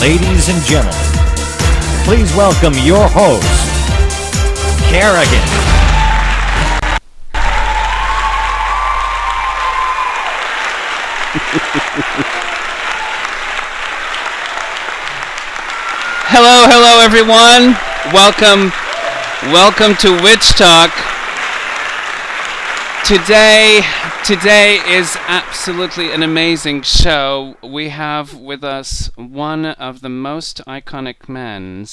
Ladies and gentlemen, please welcome your host, Kerrigan. Hello everyone. Welcome to Witch Talk. Today is absolutely an amazing show. We have with us one of the most iconic men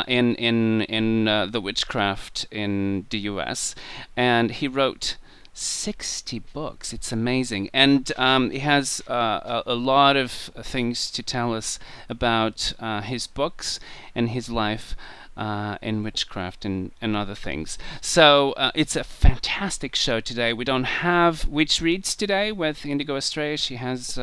in the witchcraft in the U.S., and he wrote 60 books. It's amazing, and he has a lot of things to tell us about his books and his life in witchcraft and other things. So it's a fantastic show today. We don't have Witch Reads today with Indigo Estrella. She has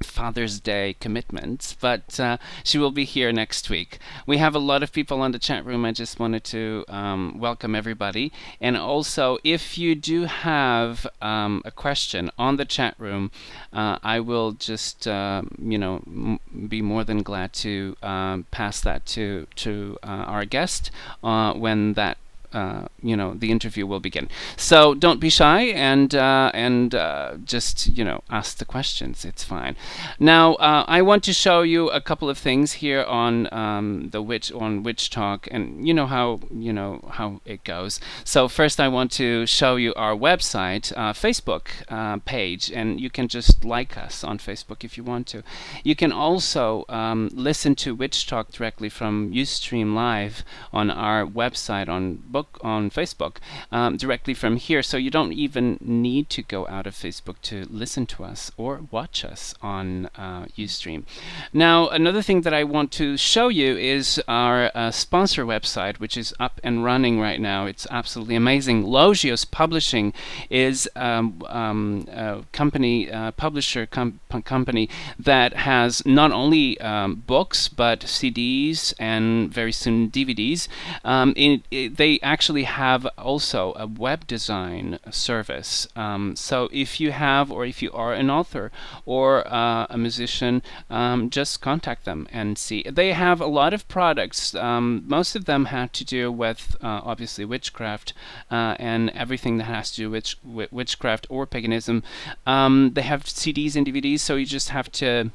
Father's Day commitments, but she will be here next week. We have a lot of people on the chat room. I just wanted to welcome everybody. And also, if you do have a question on the chat room, I will just be more than glad to pass that to our guest when that the interview will begin. So don't be shy and just ask the questions. It's fine. Now I want to show you a couple of things here on Witch Talk, and you know how it goes. So first, I want to show you our website, Facebook page, and you can just like us on Facebook if you want to. You can also listen to Witch Talk directly from Ustream Live on our website on Facebook directly from here, so you don't even need to go out of Facebook to listen to us or watch us on Ustream. Now, another thing that I want to show you is our sponsor website, which is up and running right now. It's absolutely amazing. Logios Publishing is a publisher company that has not only books but CDs and very soon DVDs. They actually have also a web design service. So if you have, or if you are an author or a musician, just contact them and see. They have a lot of products. Most of them have to do with obviously witchcraft and everything that has to do with witchcraft or paganism. They have CDs and DVDs, so you just have to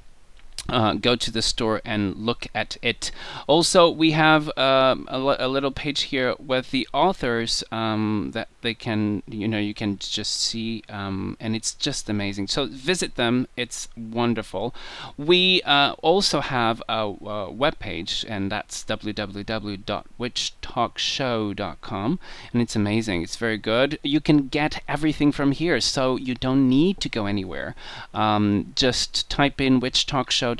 go to the store and look at it. Also, we have a little page here with the authors that they can, you can just see, and it's just amazing. So visit them; it's wonderful. We also have a web page, and that's www.witchtalkshow.com, and it's amazing. It's very good. You can get everything from here, so you don't need to go anywhere. Just type in witchtalkshow.com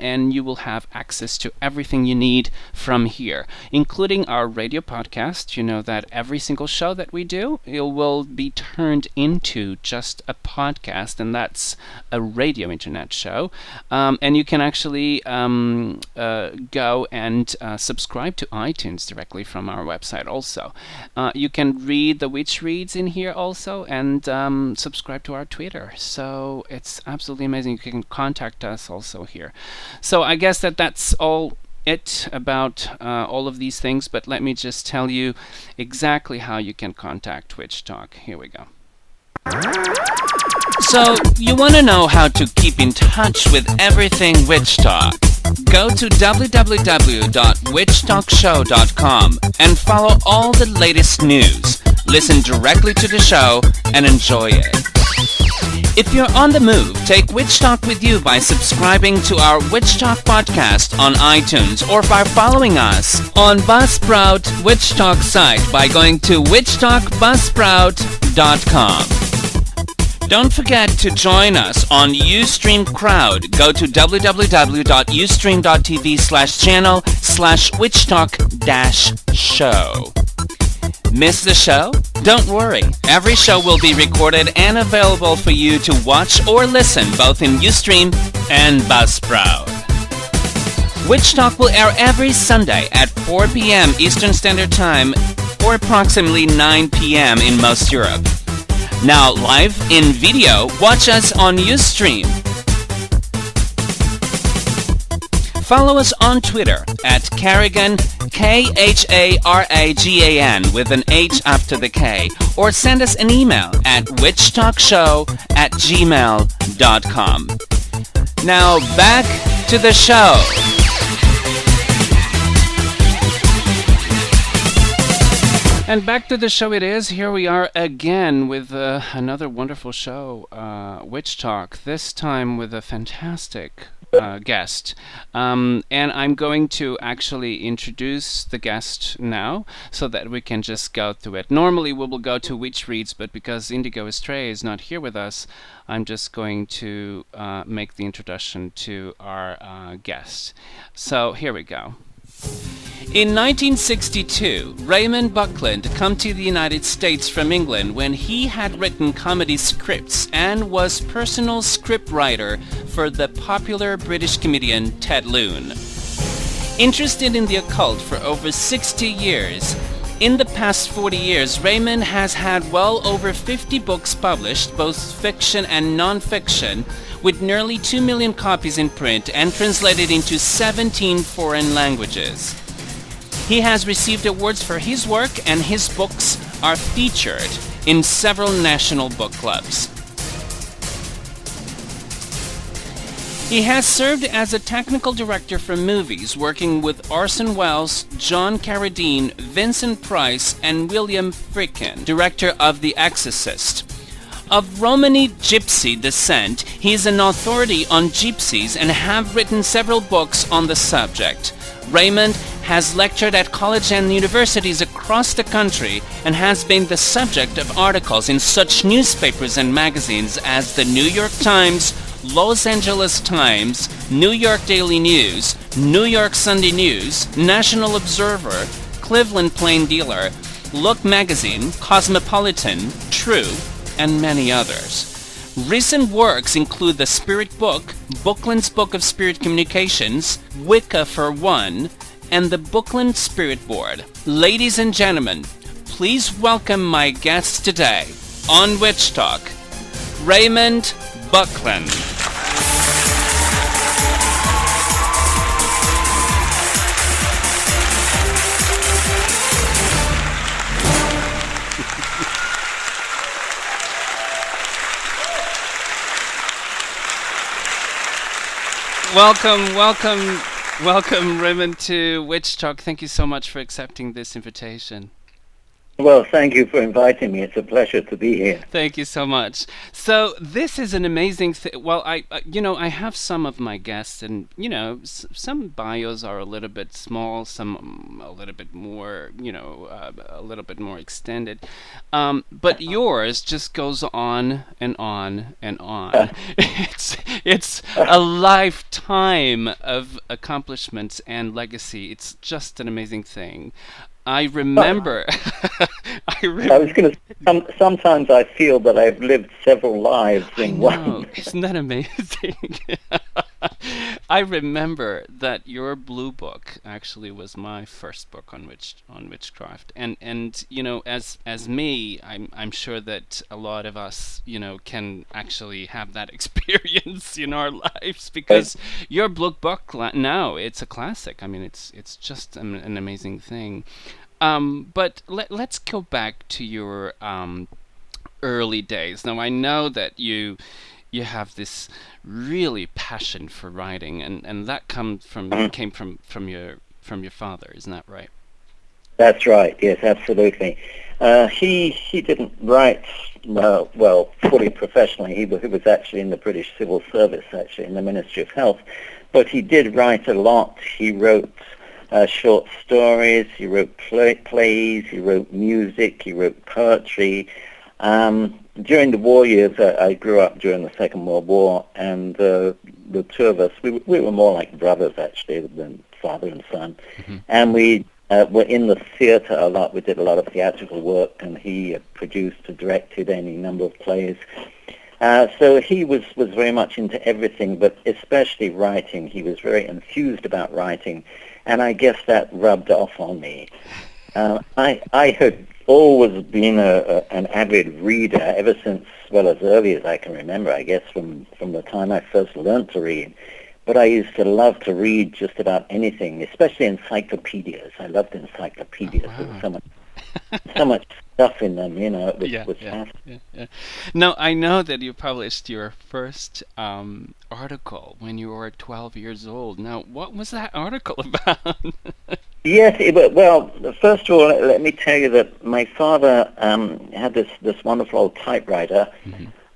and you will have access to everything you need from here, including our radio podcast. You know that every single show that we do, it will be turned into just a podcast, and that's a radio internet show. And you can actually go and subscribe to iTunes directly from our website also. You can read the Witch Reads in here also, and subscribe to our Twitter. So it's absolutely amazing. You can contact us also here. So I guess that's all it about all of these things, but let me just tell you exactly how you can contact Witch Talk. Here we go. So you want to know how to keep in touch with everything Witch Talk? Go to www.witchtalkshow.com and follow all the latest news. Listen directly to the show and enjoy it. If you're on the move, take Witch Talk with you by subscribing to our Witch Talk podcast on iTunes, or by following us on Buzzsprout Witch Talk site by going to witchtalkbuzzsprout.com. Don't forget to join us on Ustream Crowd. Go to www.ustream.tv/channel/witchtalk-show. Miss the show? Don't worry. Every show will be recorded and available for you to watch or listen both in Ustream and Buzzsprout. Witch Talk will air every Sunday at 4 p.m. Eastern Standard Time, or approximately 9 p.m. in most Europe. Now, live in video, watch us on Ustream. Follow us on Twitter at Carrigan, Kharagan, with an H after the K, or send us an email at witchtalkshow@gmail.com. Now back to the show. And back to the show it is. Here we are again with another wonderful show, Witch Talk, this time with a fantastic guest. And I'm going to actually introduce the guest now so that we can just go through it. Normally we will go to Witch Reads, but because Indigo Estrella is not here with us, I'm just going to make the introduction to our guest. So here we go. In 1962, Raymond Buckland came to the United States from England when he had written comedy scripts and was personal scriptwriter for the popular British comedian Ted Loon. Interested in the occult for over 60 years, in the past 40 years, Raymond has had well over 50 books published, both fiction and non-fiction, with nearly 2 million copies in print and translated into 17 foreign languages. He has received awards for his work, and his books are featured in several national book clubs. He has served as a technical director for movies, working with Orson Welles, John Carradine, Vincent Price, and William Friedkin, director of The Exorcist. Of Romani Gypsy descent, he is an authority on gypsies and have written several books on the subject. Raymond has lectured at colleges and universities across the country and has been the subject of articles in such newspapers and magazines as the New York Times, Los Angeles Times, New York Daily News, New York Sunday News, National Observer, Cleveland Plain Dealer, Look Magazine, Cosmopolitan, True, and many others. Recent works include The Spirit Book, Buckland's Book of Spirit Communications, Wicca for One, and the Buckland Spirit Board. Ladies and gentlemen, please welcome my guest today on Witch Talk, Raymond Buckland. Welcome, Raymond, to Witch Talk. Thank you so much for accepting this invitation. Well, thank you for inviting me. It's a pleasure to be here. Thank you so much. So this is an amazing thing. Well, I have some of my guests, and some bios are a little bit small, some a little bit more, a little bit more extended. But yours just goes on and on and on. It's a lifetime of accomplishments and legacy. It's just an amazing thing. I remember. I was going to say, sometimes I feel that I've lived several lives in one. Isn't that amazing? I remember that your blue book actually was my first book on witchcraft, and as me, I'm sure that a lot of us can actually have that experience in our lives, because your blue book now, it's a classic. I mean, it's just an amazing thing. But let's go back to your early days. Now, I know that you have this really passion for writing, and that came from your father, isn't that right? That's right. Yes, absolutely. He didn't write fully professionally. He was actually in the British Civil Service, actually in the Ministry of Health, but he did write a lot. He wrote short stories, he wrote plays, he wrote music, he wrote poetry. During the war years, I grew up during the Second World War, and the two of us, we were more like brothers, actually, than father and son. Mm-hmm. And we were in the theatre a lot. We did a lot of theatrical work, and he produced and directed any number of plays. So he was very much into everything, but especially writing. He was very enthused about writing, and I guess that rubbed off on me. I had always been an avid reader ever since, well, as early as I can remember, I guess, from the time I first learned to read. but I used to love to read just about anything, especially encyclopedias. I loved encyclopedias. Oh, wow. There was so much stuff in them, you know. It was, Yeah, was yeah, fascinating. yeah. Now, I know that you published your first article when you were 12 years old. Now, what was that article about? Yes, well, first of all, let me tell you that my father had this wonderful old typewriter,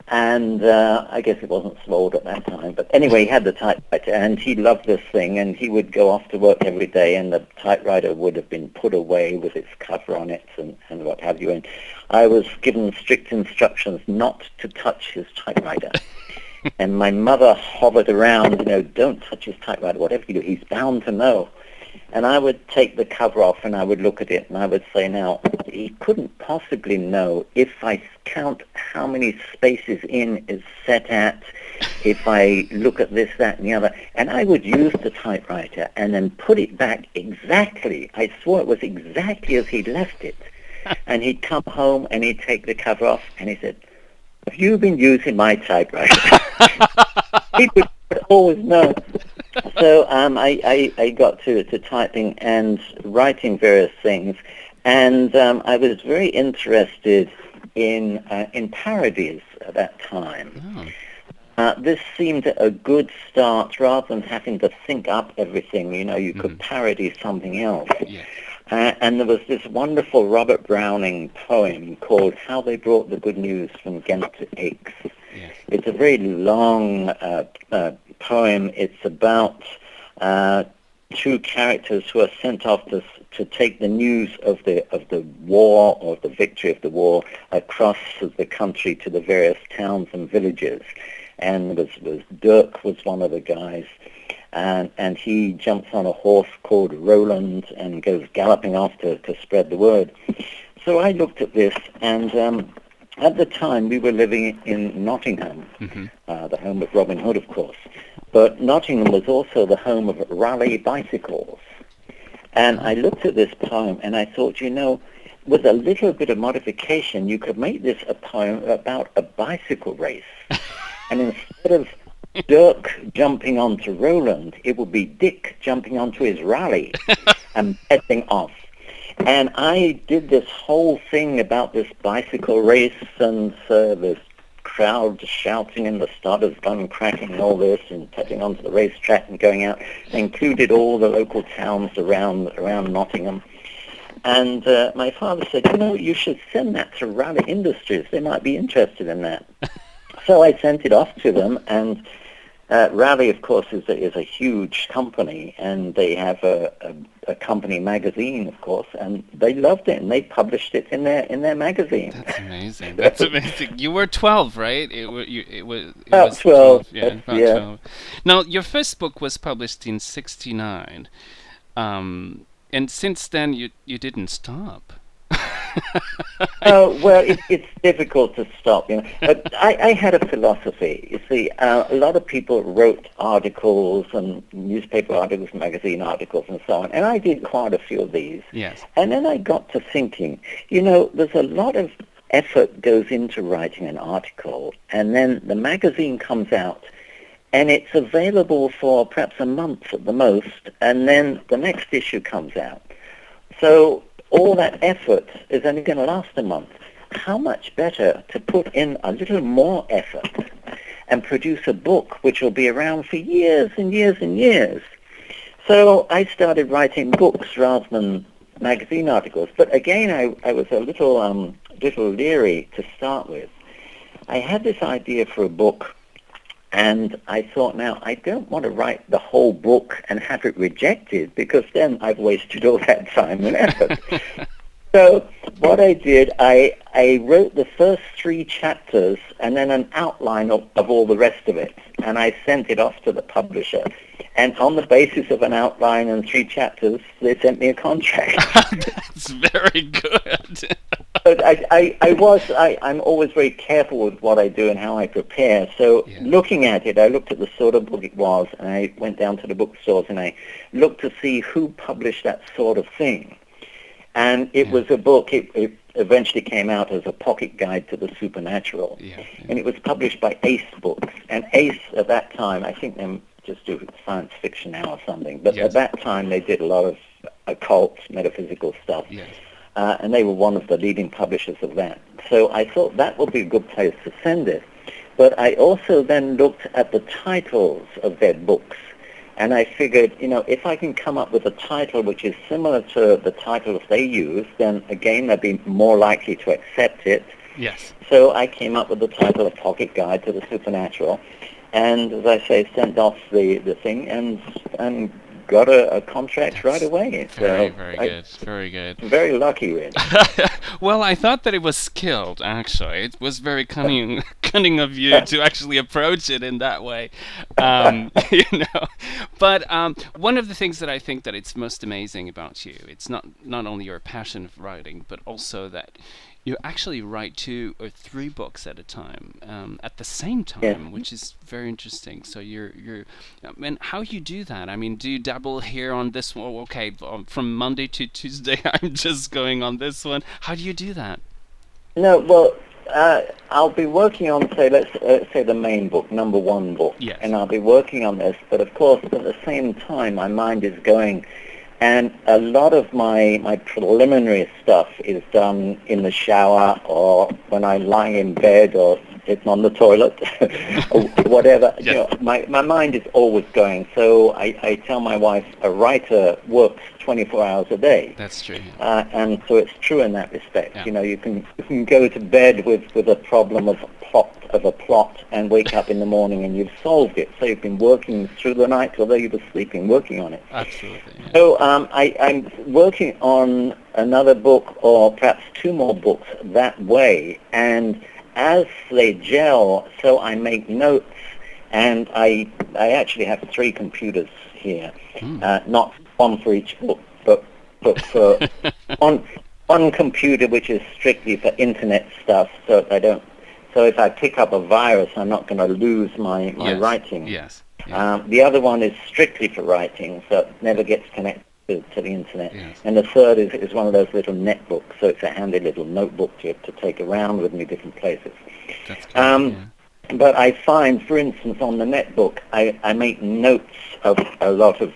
and I guess it wasn't so old at that time, but anyway, he had the typewriter, and he loved this thing, and he would go off to work every day, and the typewriter would have been put away with its cover on it and what have you, and I was given strict instructions not to touch his typewriter. And my mother hovered around, you know, don't touch his typewriter, whatever you do, he's bound to know. And I would take the cover off and I would look at it and I would say, now, he couldn't possibly know if I count how many spaces in is set at, if I look at this, that, and the other. And I would use the typewriter and then put it back exactly. I swore it was exactly as he'd left it. And he'd come home and he'd take the cover off and he said, have you been using my typewriter? He would always know. So I got to typing and writing various things, and I was very interested in parodies at that time. Oh. This seemed a good start rather than having to think up everything. You know, you could parody something else. Yeah. And there was this wonderful Robert Browning poem called How They Brought the Good News from Ghent to Aix. Yes. It's a very long poem. It's about two characters who are sent off to take the news of the war or the victory of the war across the country to the various towns and villages. And Dirk was one of the guys. And he jumps on a horse called Roland and goes galloping off to spread the word. So I looked at this, and at the time we were living in Nottingham, the home of Robin Hood, of course. But Nottingham was also the home of rally bicycles. And I looked at this poem and I thought, you know, with a little bit of modification, you could make this a poem about a bicycle race. And instead of Dirk jumping onto Roland, it would be Dick jumping onto his rally and heading off. And I did this whole thing about this bicycle race and this crowd shouting and the starter's gun cracking and all this and heading onto the racetrack and going out. I included all the local towns around Nottingham. And my father said, you know, you should send that to Rally Industries. They might be interested in that. So I sent it off to them, and Rally, of course, is a huge company, and they have a company magazine, of course, and they loved it, and they published it in their magazine. That's amazing. That's amazing. You were 12, right? It was about 12. Yeah, about 12. Now, your first book was published in '69, and since then you didn't stop. Oh, well, it's difficult to stop. You know, I had a philosophy. You see, a lot of people wrote articles and newspaper articles, magazine articles, and so on, and I did quite a few of these. Yes. And then I got to thinking, you know, there's a lot of effort goes into writing an article, and then the magazine comes out, and it's available for perhaps a month at the most, and then the next issue comes out. So all that effort is only going to last a month. How much better to put in a little more effort and produce a book which will be around for years and years and years. So I started writing books rather than magazine articles. But again, I was a little leery to start with. I had this idea for a book, and I thought, now, I don't want to write the whole book and have it rejected, because then I've wasted all that time and effort. So what I did, I wrote the first 3 chapters and then an outline of all the rest of it, and I sent it off to the publisher. And on the basis of an outline and 3 chapters, they sent me a contract. That's very good. But I'm always very careful with what I do and how I prepare. So looking at it, I looked at the sort of book it was, and I went down to the bookstores and I looked to see who published that sort of thing. And it was a book, it eventually came out as a pocket guide to the supernatural. And it was published by Ace Books. And Ace, at that time, I think just do science fiction now or something. But Yes. at that time, they did a lot of occult, metaphysical stuff. Yes. And they were one of the leading publishers of that. So I thought that would be a good place to send it. But I also then looked at the titles of their books, and I figured, if I can come up with a title which is similar to the titles they use, then again, they'd be more likely to accept it. Yes. So I came up with the title of Pocket Guide to the Supernatural, and as I say, sent off the thing and got a contract right away. Very, So very good. Very good. I'm very lucky, really. Well, I thought that it was skilled, actually. It was very cunning of you to actually approach it in that way. But one of the things that I think that it's most amazing about you, it's not only your passion of writing, but also that you actually write 2 or 3 books at a time, at the same time, Yeah. which is very interesting. So and how you do that? I mean, do you dabble here on this one? Okay, from Monday to Tuesday, I'm just going on this one. How do you do that? No, well, I'll be working on, let's say the main book, number 1 book, Yes. and I'll be working on this. But of course, at the same time, my mind is going, and a lot of my preliminary stuff is done in the shower or when I lie in bed or sitting on the toilet or whatever. Yes. My mind is always going. So I tell my wife, a writer works 24 hours a day. That's true. And so it's true in that respect. Yeah. You can go to bed with a problem of a plot and wake up in the morning and you've solved it. So you've been working through the night, although you were sleeping, working on it. Absolutely. Yeah. So I'm working on another book or perhaps 2 more books that way. And as they gel, so I make notes. And I actually have 3 computers here, not one for each book, but for one computer which is strictly for internet stuff, so I don't. So if I pick up a virus, I'm not going to lose my Yes. writing. Yes. The other one is strictly for writing, so it never gets connected to the internet. Yes. And the third is one of those little netbooks, so it's a handy little notebook to take around with me different places. That's good. Yeah. But I find, for instance, on the netbook, I make notes of a lot of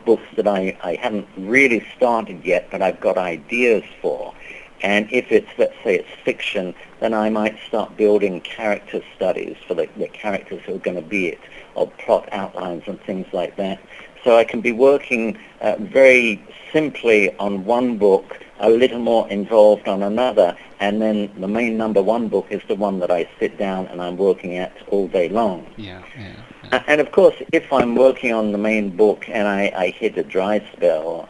books that I haven't really started yet, but I've got ideas for. And if it's, let's say it's fiction, then I might start building character studies for the characters who are going to be it, or plot outlines and things like that. So I can be working very simply on one book, a little more involved on another, and then the main number 1 book is the one that I sit down and I'm working at all day long. Yeah. And of course, if I'm working on the main book and I hit a dry spell,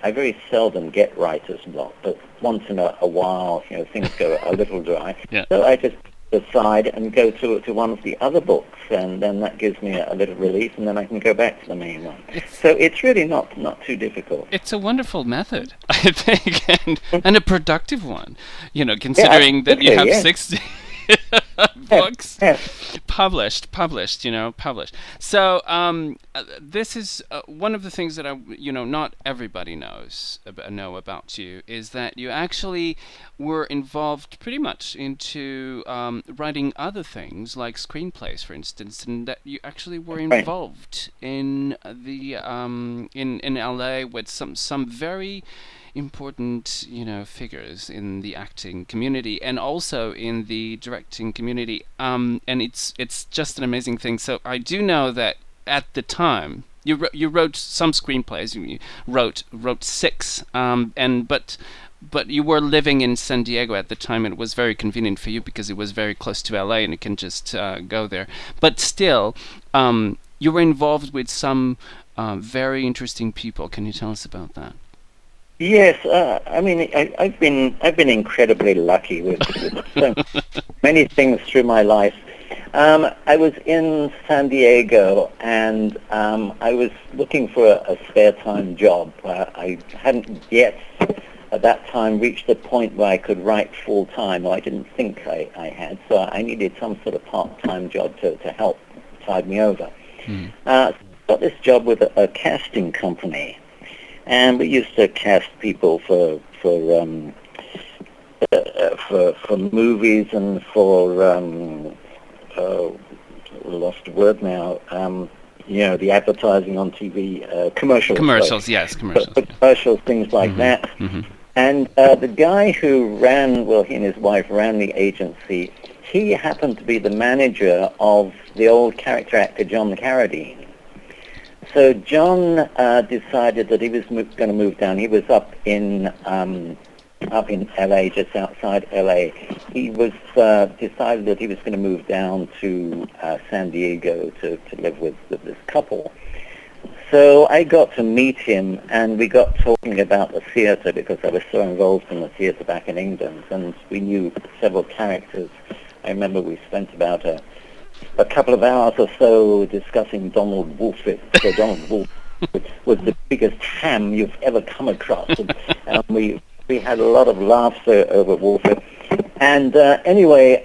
I very seldom get writer's block, but once in a while, things go a little dry. Yeah. So I just aside and go to one of the other books, and then that gives me a little relief, and then I can go back to the main one. So it's really not too difficult. It's a wonderful method, I think, and a productive one. Considering that you have 60 books published. So this is one of the things that not everybody know about you is that you actually were involved pretty much into writing other things like screenplays, for instance, and that you actually were involved in the in LA with some very important figures in the acting community and also in the directing community, and it's just an amazing thing. So I do know that at the time you wrote some screenplays. You wrote 6, but you were living in San Diego at the time, and it was very convenient for you because it was very close to LA and you can just go there. But still, you were involved with some very interesting people. Can you tell us about that? Yes, I mean, I've been incredibly lucky with so many things through my life. I was in San Diego, and I was looking for a spare time job. I hadn't yet, at that time, reached the point where I could write full time, or I didn't think I had. So I needed some sort of part-time job to help tide me over. I got this job with a casting company. And we used to cast people for movies and for lost the word now. the advertising on TV, commercials. Commercials, sorry. yes, commercials. Commercials, things like that. And the guy who ran, he and his wife ran the agency, he happened to be the manager of the old character actor John Carradine. So John decided that he was going to move down. He was up in LA, just outside LA. He was decided that he was going to move down to San Diego to live with this couple. So I got to meet him, and we got talking about the theatre because I was so involved in the theatre back in England, and we knew several characters. I remember we spent about a couple of hours or so discussing Donald Wolfe. So Donald Wolfe was the biggest ham you've ever come across, and we had a lot of laughs over Wolfe. And anyway,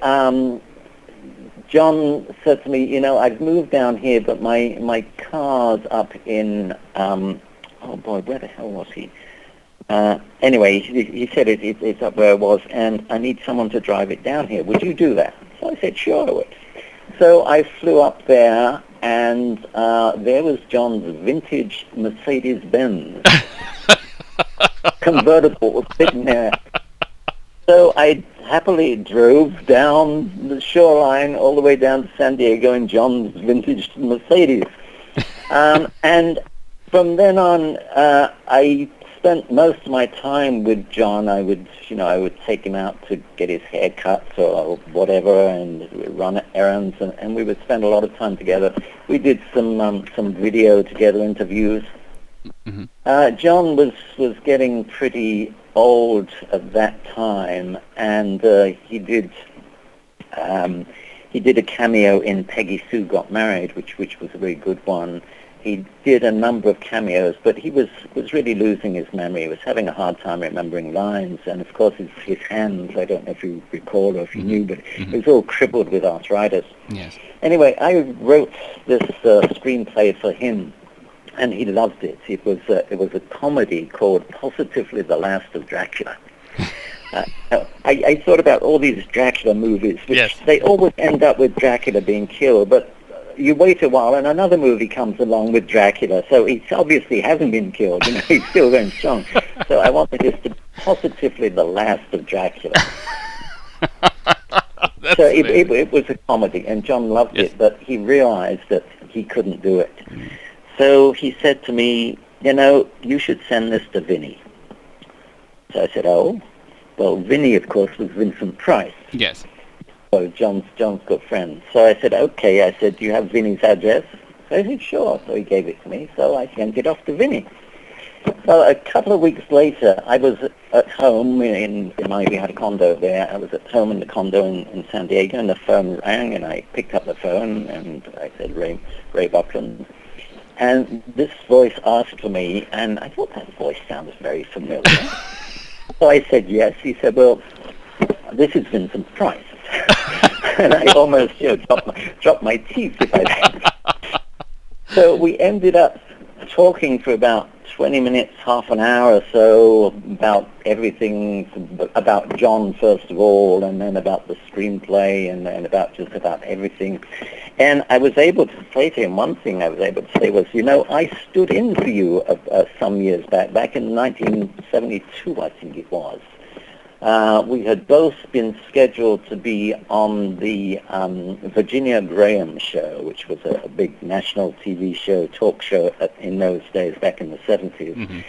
John said to me, I've moved down here, but my car's up in, where the hell was he? Anyway, he said it's up where it was, and I need someone to drive it down here. Would you do that? So I said, sure I would. So I flew up there, and there was John's vintage Mercedes-Benz convertible sitting there. So I happily drove down the shoreline all the way down to San Diego in John's vintage Mercedes. And from then on, I spent most of my time with John. I would take him out to get his hair cut or whatever, and run errands, and we would spend a lot of time together. We did some video together, interviews. John was getting pretty old at that time, and he did a cameo in Peggy Sue Got Married, which was a very good one. He did a number of cameos, but he was really losing his memory. He was having a hard time remembering lines, and of course his hands, I don't know if you recall or if you knew, but it was all crippled with arthritis. Yes. Anyway, I wrote this screenplay for him, and he loved it. It was a comedy called Positively the Last of Dracula. I thought about all these Dracula movies, which they always end up with Dracula being killed, but you wait a while and another movie comes along with Dracula, so he obviously hasn't been killed, he's still going strong. So I wanted this to be Positively the Last of Dracula. So it was a comedy, and John loved it, but he realized that he couldn't do it. So he said to me, you should send this to Vinny. So I said, oh, well, Vinny, of course, was Vincent Price. Yes. So John's good friend. So I said, okay. I said, do you have Vinny's address? So he said, sure. So he gave it to me. So I sent it off to Vinny. Well, a couple of weeks later, I was at home we had a condo there. I was at home in the condo in San Diego, and the phone rang, and I picked up the phone, and I said, Ray Buckland. And this voice asked for me, and I thought that voice sounded very familiar. So I said yes. He said, well, this is Vincent Price. And I almost dropped my teeth if I So we ended up talking for about 20 minutes, half an hour or so, about everything, about John first of all, and then about the screenplay, and then about just about everything. And I was able to say to him, one thing I was able to say was, I stood in for you some years back in 1972, I think it was. We had both been scheduled to be on the Virginia Graham show, which was a big national TV show, talk show in those days, back in the 70s.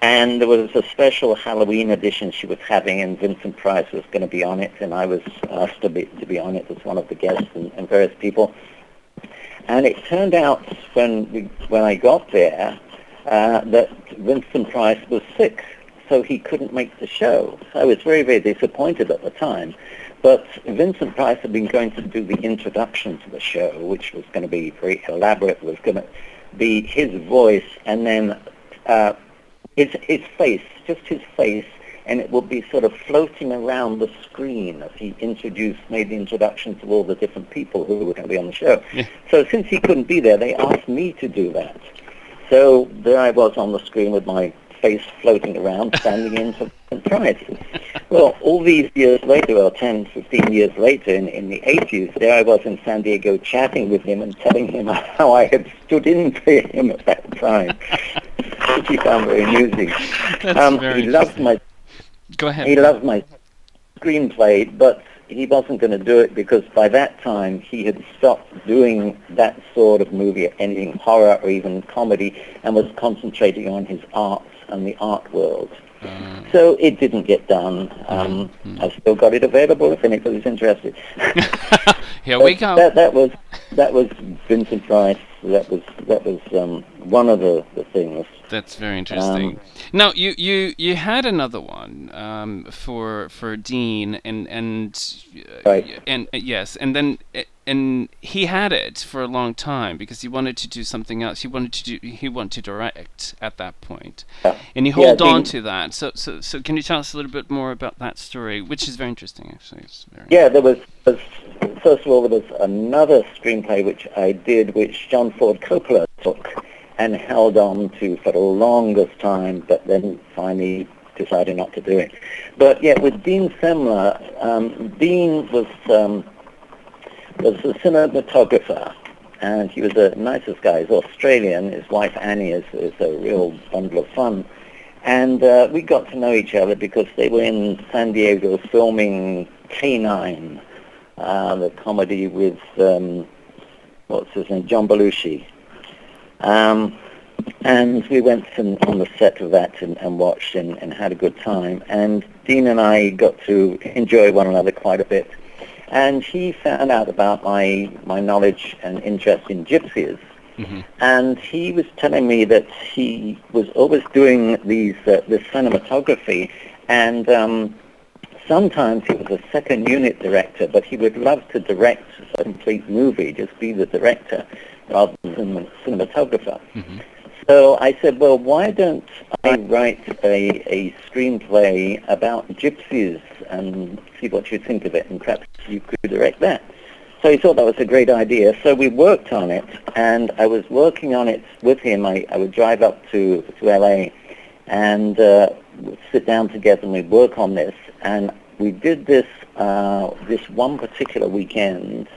And there was a special Halloween edition she was having, and Vincent Price was going to be on it, and I was asked to be on it as one of the guests and various people. And it turned out when I got there that Vincent Price was sick, so he couldn't make the show. So I was very, very disappointed at the time. But Vincent Price had been going to do the introduction to the show, which was going to be very elaborate. It was going to be his voice, and then his face, just his face, and it would be sort of floating around the screen as he made the introduction to all the different people who were going to be on the show. Yeah. So since he couldn't be there, they asked me to do that. So there I was on the screen with my face floating around, standing in for Price. Well, all these years later, well, 10, 15 years later, in the 80s, there I was in San Diego chatting with him and telling him how I had stood in for him at that time, which he found very amusing. That's very He loved my Go ahead. He loved my screenplay, but he wasn't going to do it because by that time he had stopped doing that sort of movie, anything horror or even comedy, and was concentrating on his arts and the art world. So it didn't get done. I've still got it available if anybody's interested. Here we go. That was Vincent Price. That was one of the things. That's very interesting. Now you had another one for Dean and Right. yes, and then and he had it for a long time because he wanted to do something else. He wanted to direct at that point, and he held on to that. So can you tell us a little bit more about that story, which is very interesting actually? It's very there was first of all there was another screenplay which I did, which John Ford Coppola took and held on to for the longest time, but then finally decided not to do it. But yeah, with Dean Semler, Dean was a cinematographer, and he was the nicest guy. He's Australian. His wife Annie is a real bundle of fun. And we got to know each other because they were in San Diego filming K9, the comedy with, what's his name, John Belushi. And we went on the set of that and watched and had a good time. And Dean and I got to enjoy one another quite a bit. And he found out about my knowledge and interest in gypsies. Mm-hmm. And he was telling me that he was always doing this cinematography, and sometimes he was a second unit director, but he would love to direct a complete movie, just be the director rather than the cinematographer. Mm-hmm. So I said, well, why don't I write a screenplay about gypsies and see what you think of it, and perhaps you could direct that. So he thought that was a great idea. So we worked on it, and I was working on it with him. I would drive up to LA and we'd sit down together and we'd work on this. And we did this one particular weekend,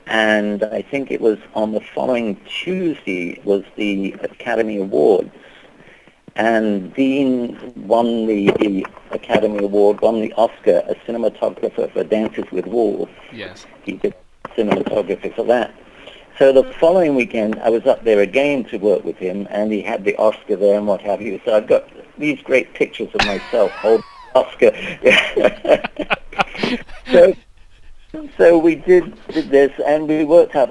and I think it was on the following Tuesday was the Academy Awards. And Dean won the Academy Award, won the Oscar as cinematographer for Dances with Wolves. Yes. He did cinematography for that. So the following weekend, I was up there again to work with him, and he had the Oscar there and what have you. So I've got these great pictures of myself holding the Oscar. So we did this, and we worked out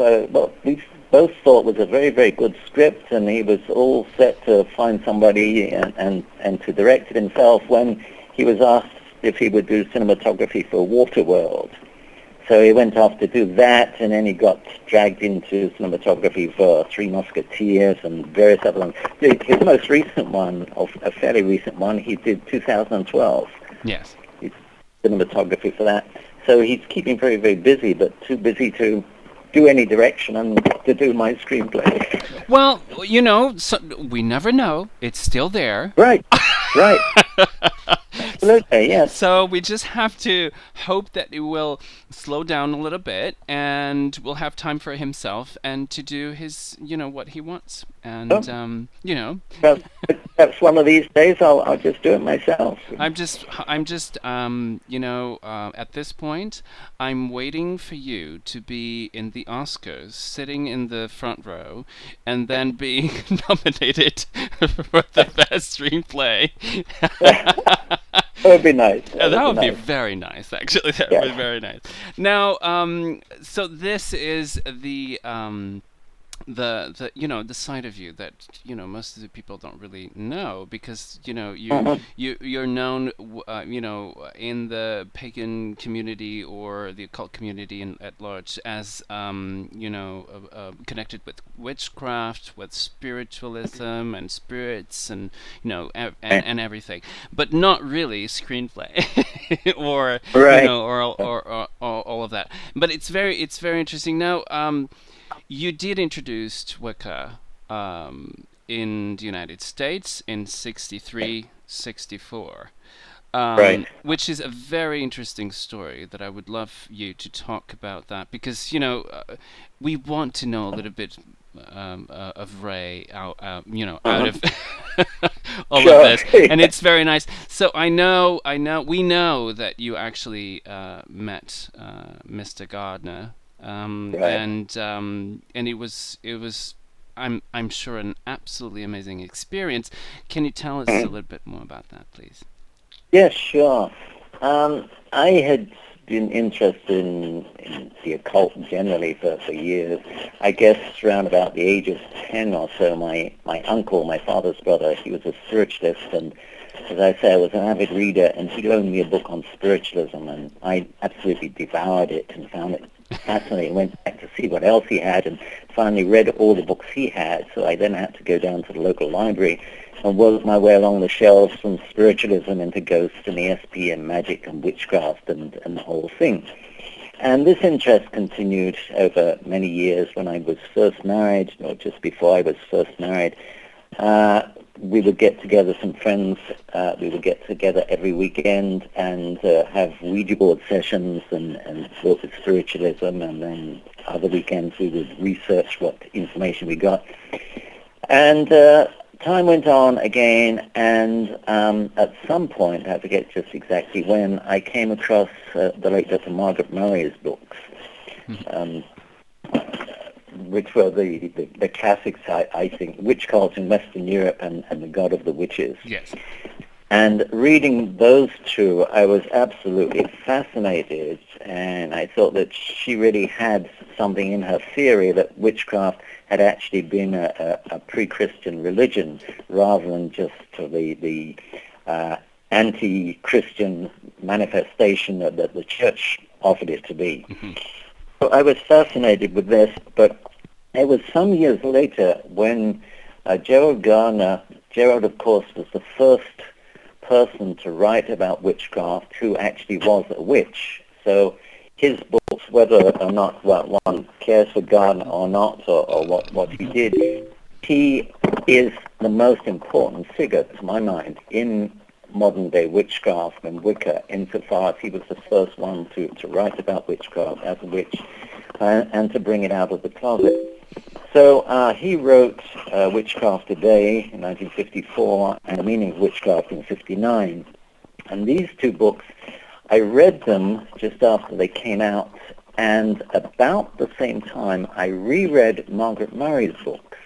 we both thought was a very, very good script, and he was all set to find somebody and to direct it himself when he was asked if he would do cinematography for Waterworld. So he went off to do that, and then he got dragged into cinematography for Three Musketeers and various other ones. His most recent one, a fairly recent one, he did 2012. Yes. He's cinematography for that. So he's keeping very, very busy, but too busy to do any direction and to do my screenplay. Well, we never know. It's still there. Right. Absolutely, yes. So we just have to hope that it will slow down a little bit, and we'll have time for himself and to do his, what he wants. And, Perhaps one of these days I'll just do it myself. I'm just, at this point, I'm waiting for you to be in the Oscars, sitting in the front row, and then being nominated for the best screenplay. That would be nice. That would be very nice, actually. That would be very nice. Now, so this is the side of you that most of the people don't really know, because you're known in the pagan community or the occult community at large as connected with witchcraft, with spiritualism and spirits and and everything, but not really screenplay or right. or all of that. But it's very interesting. Now, you did introduce Wicca in the United States in 63, 64. Right. which is a very interesting story that I would love you to talk about that, because we want to know a little bit of Ray out of all of Sure. this, and it's very nice. So we know that you actually met Mr. Gardner, Right. and it was I'm sure an absolutely amazing experience. Can you tell us a little bit more about that, please? Yes, sure. I had been interested in the occult generally for years. I guess around about the age of 10 or so, my uncle, my father's brother, he was a spiritualist, and as I say, I was an avid reader, and he loaned me a book on spiritualism, and I absolutely devoured it and found it fascinating. Went back to see what else he had, and finally read all the books he had, so I then had to go down to the local library and worked my way along the shelves from spiritualism into ghosts and ESP and magic and witchcraft and the whole thing. And this interest continued over many years. When I was first married, or just before I was first married, we would get together, some friends, we would get together every weekend and have Ouija board sessions and work with spiritualism, and then other weekends we would research what information we got. And time went on again, and at some point, I forget just exactly when, I came across the late Dr. Margaret Murray's books, which were the classics, I think, Witch Cult in Western Europe and The God of the Witches. Yes. And reading those two, I was absolutely fascinated, and I thought that she really had something in her theory that witchcraft had actually been a pre-Christian religion rather than just the anti-Christian manifestation that the church offered it to be. Mm-hmm. So I was fascinated with this, but it was some years later when Gerald Gardner, Gerald, of course, was the first person to write about witchcraft who actually was a witch. So his books, whether or not one cares for Gardner or not, or what he did, he is the most important figure, to my mind, in modern-day witchcraft and Wicca, insofar as he was the first one to write about witchcraft as a witch and to bring it out of the closet. So he wrote Witchcraft Today in 1954 and The Meaning of Witchcraft in 1959. And these two books, I read them just after they came out, and about the same time I reread Margaret Murray's books.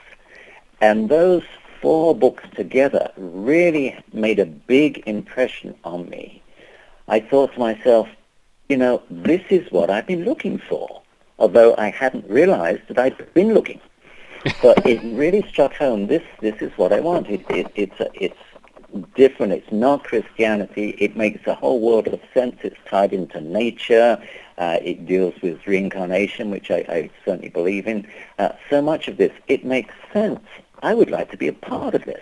And those four books together really made a big impression on me. I thought to myself, this is what I've been looking for, although I hadn't realized that I'd been looking. But it really struck home, this is what I want. It's different. It's not Christianity. It makes a whole world of sense. It's tied into nature. It deals with reincarnation, which I certainly believe in. So much of this, it makes sense. I would like to be a part of this.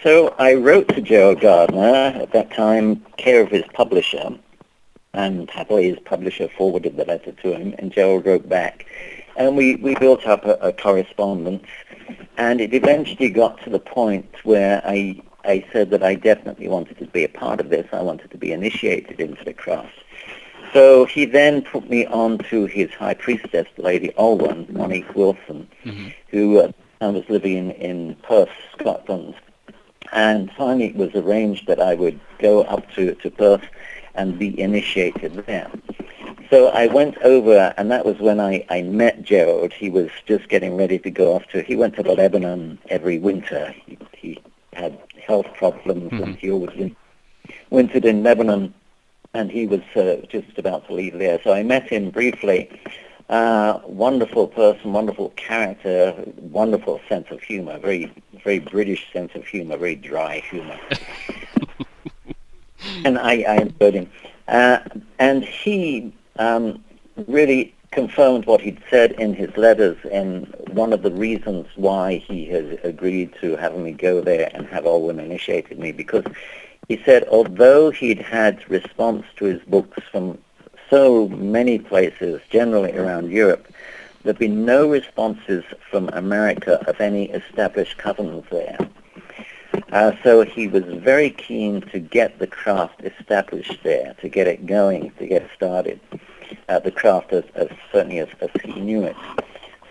So I wrote to Gerald Gardner, at that time care of his publisher, and happily his publisher forwarded the letter to him, and Gerald wrote back. And we built up a correspondence, and it eventually got to the point where I said that I definitely wanted to be a part of this. I wanted to be initiated into the craft. So he then put me on to his high priestess, Lady Olwen, Monique Wilson, who was living in Perth, Scotland. And finally it was arranged that I would go up to Perth and be initiated there. So I went over, and that was when I met Gerald. He was just getting ready to go off he went to Lebanon every winter. He had health problems, and he always wintered in Lebanon, and he was just about to leave there. So I met him briefly. Wonderful person, wonderful character, wonderful sense of humor, very, very British sense of humor, very dry humor. And I enjoyed him. And he really confirmed what he'd said in his letters, and one of the reasons why he has agreed to having me go there and have Olwen initiated me, because he said although he'd had response to his books from so many places, generally around Europe, there'd been no responses from America of any established covenants there. So he was very keen to get the craft established there, to get it going, to get started. The craft as certainly as he knew it.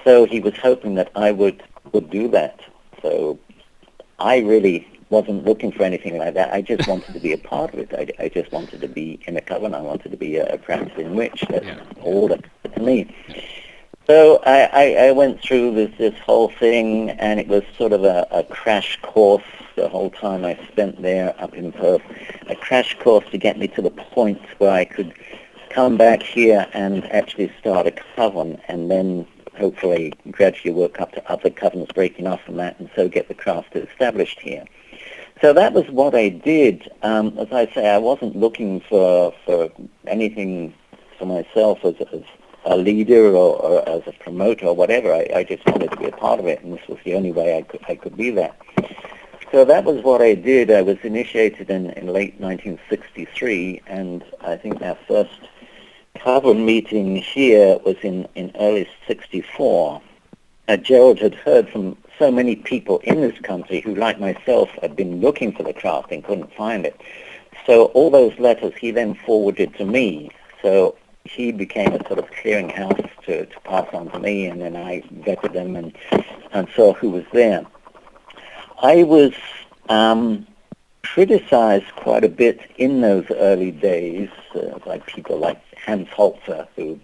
So he was hoping that I would do that. So I really wasn't looking for anything like that. I just wanted to be a part of it. I just wanted to be in a coven. I wanted to be a practicing witch. That's all that to me. So I went through this whole thing, and it was sort of a crash course the whole time I spent there up in Perth. A crash course to get me to the point where I could come back here and actually start a coven, and then hopefully gradually work up to other covens, breaking off from that, and so get the craft established here. So that was what I did. As I say, I wasn't looking for anything for myself as a leader or as a promoter or whatever. I just wanted to be a part of it, and this was the only way I could be that. So that was what I did. I was initiated in late 1963, and I think our first coven meeting here was in early 64. Gerald had heard from so many people in this country who, like myself, had been looking for the craft and couldn't find it. So all those letters he then forwarded to me. So he became a sort of clearinghouse to pass on to me, and then I vetted them and saw who was there. I was criticized quite a bit in those early days by people like Hans Holzer, who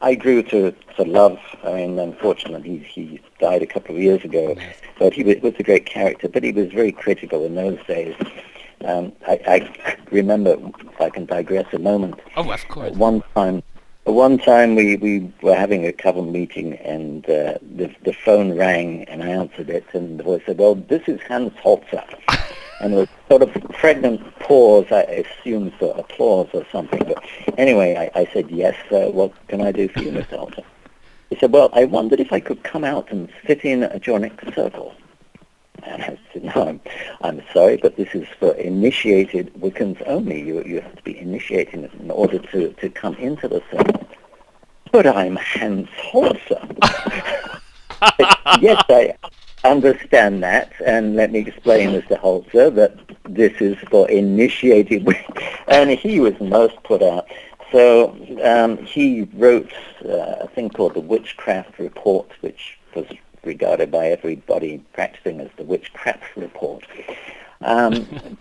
I grew to love. I mean, unfortunately, he died a couple of years ago, but he was a great character, but he was very critical in those days. I remember, if I can digress a moment. Oh, of course. One time we were having a coven meeting, and the phone rang, and I answered it, and the voice said, "Well, this is Hans Holzer." And there was sort of a pregnant pause, I assumed for applause or something. But anyway, I said, "Yes, what can I do for you, Mr. Holzer?" He said, "Well, I wondered if I could come out and sit in at your next circle." And I said, "No, I'm sorry, but this is for initiated Wiccans only. You have to be initiated in order to come into the circle." "But I'm Hans Holzer." "Yes, I understand that, and let me explain, Mr. Holzer, that this is for initiated Wiccans." And he was most put out. So he wrote a thing called the Witchcraft Report, which was regarded by everybody practicing as the Witchcraft Report.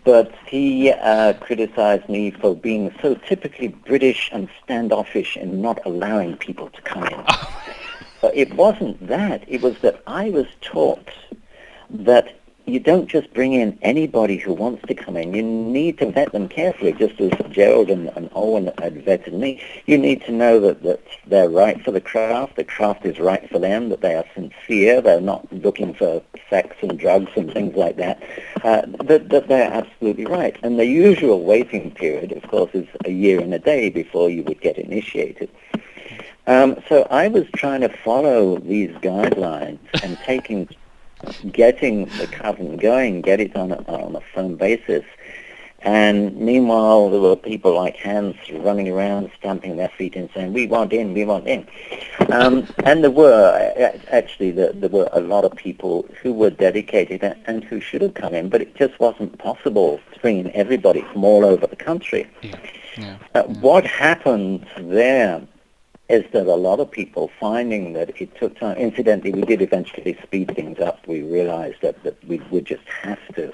But he criticized me for being so typically British and standoffish and not allowing people to come in. But it wasn't that. It was that I was taught that you don't just bring in anybody who wants to come in. You need to vet them carefully, just as Gerald and Owen had vetted me. You need to know that they're right for the craft is right for them, that they are sincere, they're not looking for sex and drugs and things like that, that they're absolutely right. And the usual waiting period, of course, is a year and a day before you would get initiated. So I was trying to follow these guidelines and getting the coven going, get it on a firm basis. And meanwhile, there were people like Hans running around, stamping their feet and saying, "We want in, we want in." And there were a lot of people who were dedicated and who should have come in, but it just wasn't possible to bring in everybody from all over the country. What happened there is that a lot of people, finding that it took time, incidentally, we did eventually speed things up. We realized that we would just have to.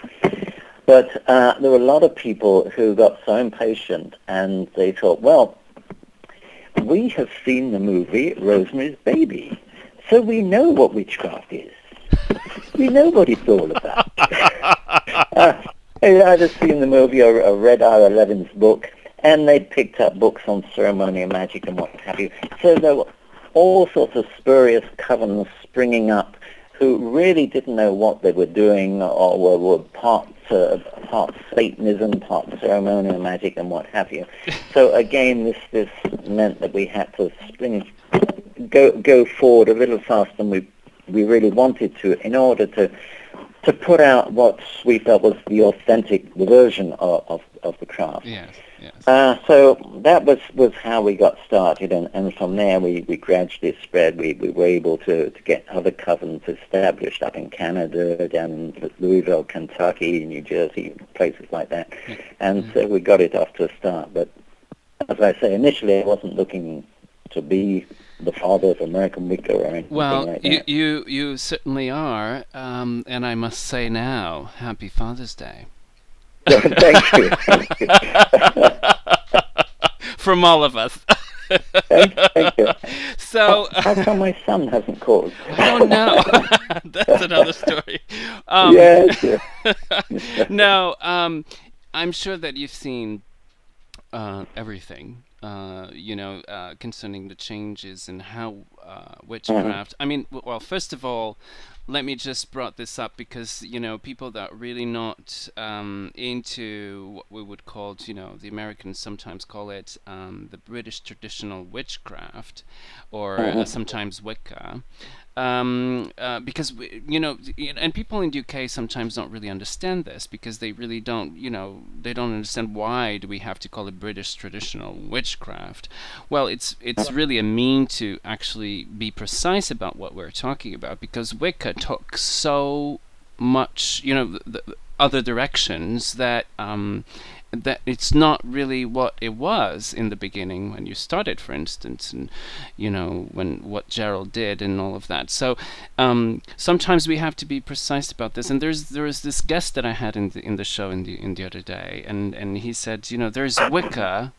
But there were a lot of people who got so impatient, and they thought, well, we have seen the movie Rosemary's Baby, so we know what witchcraft is. We know what it's all about. I'd have seen the movie or read R11's book, and they picked up books on ceremony and magic and what have you. So there were all sorts of spurious covens springing up who really didn't know what they were doing, or were part Satanism, part ceremonial magic and what have you. So again, this meant that we had to go forward a little faster than we really wanted to, in order to put out what we felt was the authentic version of the craft. Yes. Yes. So that was how we got started, and from there we gradually spread. We were able to get other covens established up in Canada, down in Louisville, Kentucky, New Jersey, places like that. And so we got it off to a start. But as I say, initially I wasn't looking to be the father of American Wicca or anything like that. You certainly are, and I must say now, Happy Father's Day. Thank you. Thank you. From all of us. Thank you. So, how come my son hasn't called? I don't know. That's another story. Yes. No, I'm sure that you've seen everything, concerning the changes in how witchcraft. I mean, well, first of all, let me just brought this up because, people that are really not into what we would call, the Americans sometimes call it the British traditional witchcraft, or sometimes Wicca. Because and people in the UK sometimes don't really understand this because they really don't, they don't understand why do we have to call it British traditional witchcraft. Well, it's really a mean to actually be precise about what we're talking about, because Wicca took so much, the other directions that that it's not really what it was in the beginning when you started, for instance, and when what Gerald did and all of that. So sometimes we have to be precise about this. And there was this guest that I had in the show in the other day, and he said, there's Wicca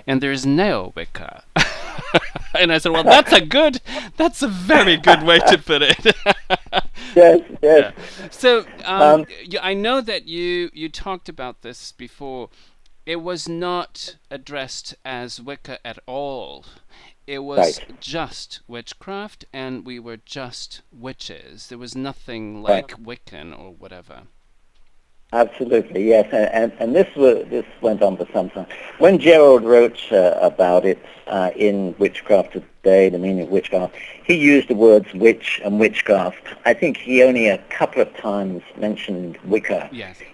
and there's Neo-Wicca. And I said, well, that's a very good way to put it. Yes. Yeah. So I know that you talked about this before. It was not addressed as Wicca at all. It was just witchcraft, and we were just witches. There was nothing like Wiccan or whatever. Absolutely, yes, and this went on for some time. When Gerald wrote about it in Witchcraft Today, the meaning of witchcraft, he used the words witch and witchcraft. I think he only a couple of times mentioned Wicca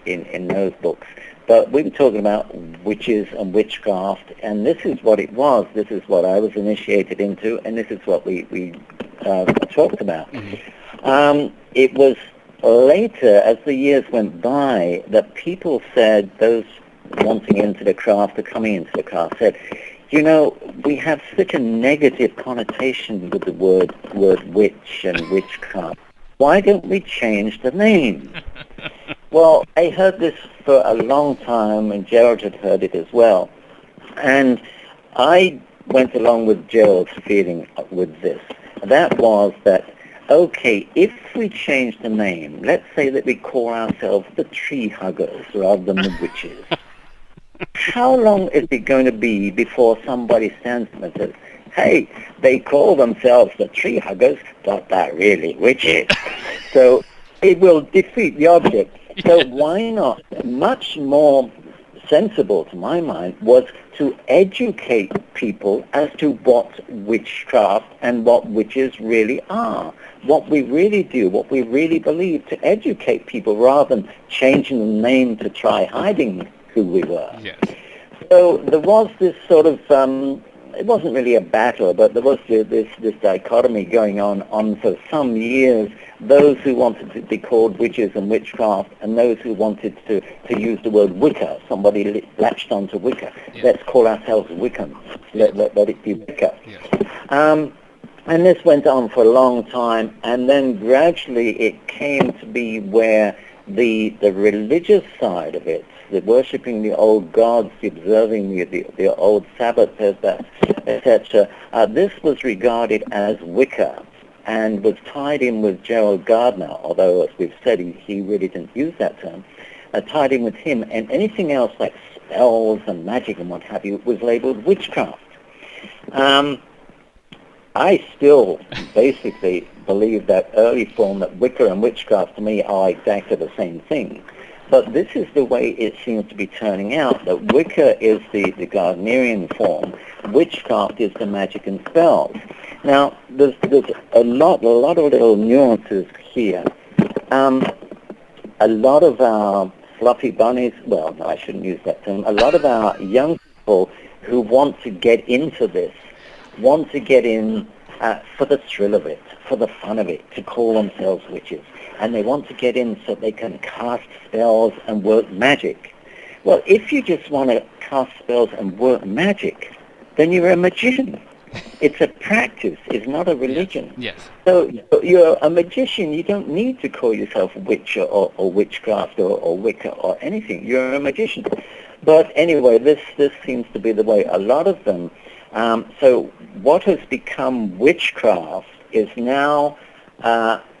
in those books. But we were talking about witches and witchcraft, and this is what it was. This is what I was initiated into, and this is what we talked about. It was later, as the years went by, that people said, those wanting into the craft or coming into the craft said, we have such a negative connotation with the word witch and witchcraft. Why don't we change the name? Well, I heard this for a long time, and Gerald had heard it as well. And I went along with Gerald's feeling with this. That was that, okay, if we change the name, let's say that we call ourselves the tree huggers rather than the witches. How long is it going to be before somebody stands up and says, hey, they call themselves the tree huggers, but they're really witches? So it will defeat the object. So why not? Much more sensible, to my mind, was to educate people as to what witchcraft and what witches really are, what we really do, what we really believe, to educate people rather than changing the name to try hiding who we were. Yes. So there was this sort of, it wasn't really a battle, but there was this dichotomy going on for some years, those who wanted to be called witches and witchcraft, and those who wanted to use the word Wicca. Somebody latched onto Wicca. Yeah. Let's call ourselves Wiccans. Let it be Wicca. Yeah. And this went on for a long time, and then gradually it came to be where the religious side of it, the worshipping the old gods, the observing the old Sabbaths, etc., this was regarded as Wicca, and was tied in with Gerald Gardner, although, as we've said, he really didn't use that term, tied in with him, and anything else like spells and magic and what have you was labeled witchcraft. I still basically believe that early form, that Wicca and witchcraft to me are exactly the same thing. But this is the way it seems to be turning out, that Wicca is the Gardnerian form, witchcraft is the magic and spells. Now, there's a lot of little nuances here. A lot of our fluffy bunnies, well, no, I shouldn't use that term, a lot of our young people who want to get into this, want to get in for the thrill of it, for the fun of it, to call themselves witches. And they want to get in so they can cast spells and work magic. Well, if you just want to cast spells and work magic, then you're a magician. It's a practice. It's not a religion. Yes. So you're a magician. You don't need to call yourself witch or witchcraft or Wicca or anything. You're a magician. But anyway, this seems to be the way a lot of them. So what has become witchcraft is now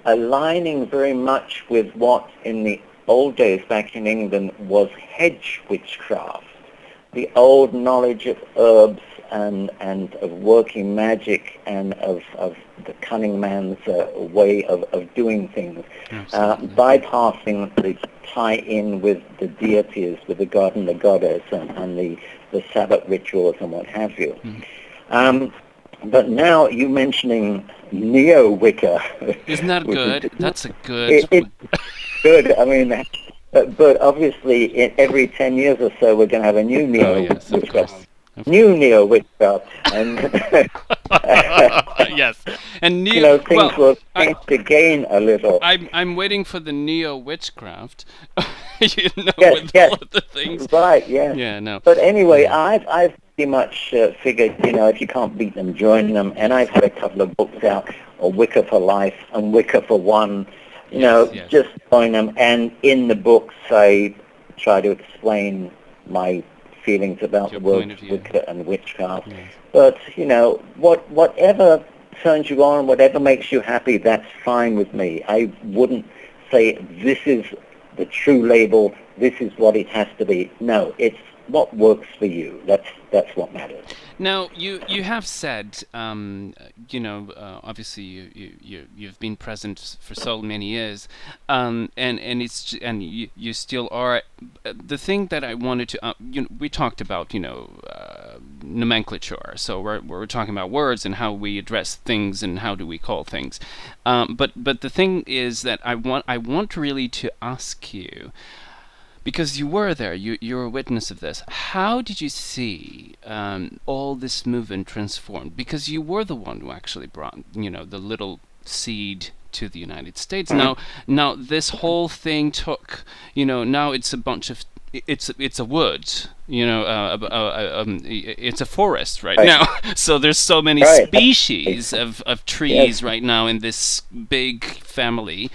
aligning very much with what in the old days back in England was hedge witchcraft. The old knowledge of herbs and of working magic and of the cunning man's way of doing things, bypassing the tie-in with the deities, with the god and the goddess and the Sabbath rituals and what have you. But now you mentioning neo-Wicca. Isn't that good? That's a good... It's good. I mean, but obviously every 10 years or so we're going to have a new neo-witchcraft. New neo-witchcraft. And yes. And things will change again a little. I'm waiting for the neo-witchcraft. With yes. all of the things. Right, yes. Yeah, no. But anyway, I've pretty much figured, if you can't beat them, join them. And I've had a couple of books out, Wicca for Life and Wicca for One. Just join them. And in the books, I try to explain my feelings about the words Wicca and witchcraft. Yes. But, whatever turns you on, whatever makes you happy, that's fine with me. I wouldn't say this is the true label, this is what it has to be. No, it's what works for you. That's what matters. Now, you have said, obviously you've been present for so many years, and you still are. The thing that I wanted to, we talked about, nomenclature. So we're talking about words and how we address things and how do we call things. But the thing is that I want really to ask you, because you were there, you're a witness of this. How did you see all this movement transformed? Because you were the one who actually brought, the little seed to the United States. Now this whole thing took, now it's a bunch of, it's a wood, it's a forest right now. So there's so many species of trees right now in this big family.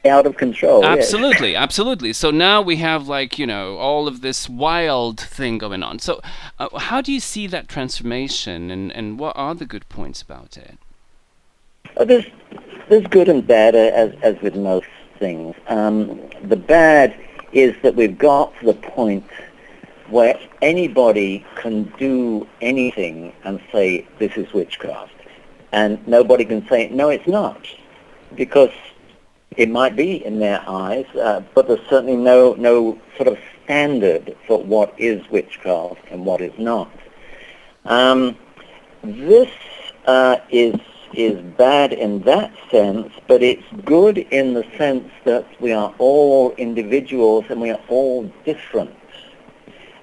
Out of control. Absolutely, absolutely. So now we have all of this wild thing going on. So how do you see that transformation, and what are the good points about it? There's good and bad, as with most things. The bad is that we've got to the point where anybody can do anything and say this is witchcraft, and nobody can say no, it's not, because it might be in their eyes, but there's certainly no sort of standard for what is witchcraft and what is not. This is bad in that sense, but it's good in the sense that we are all individuals and we are all different.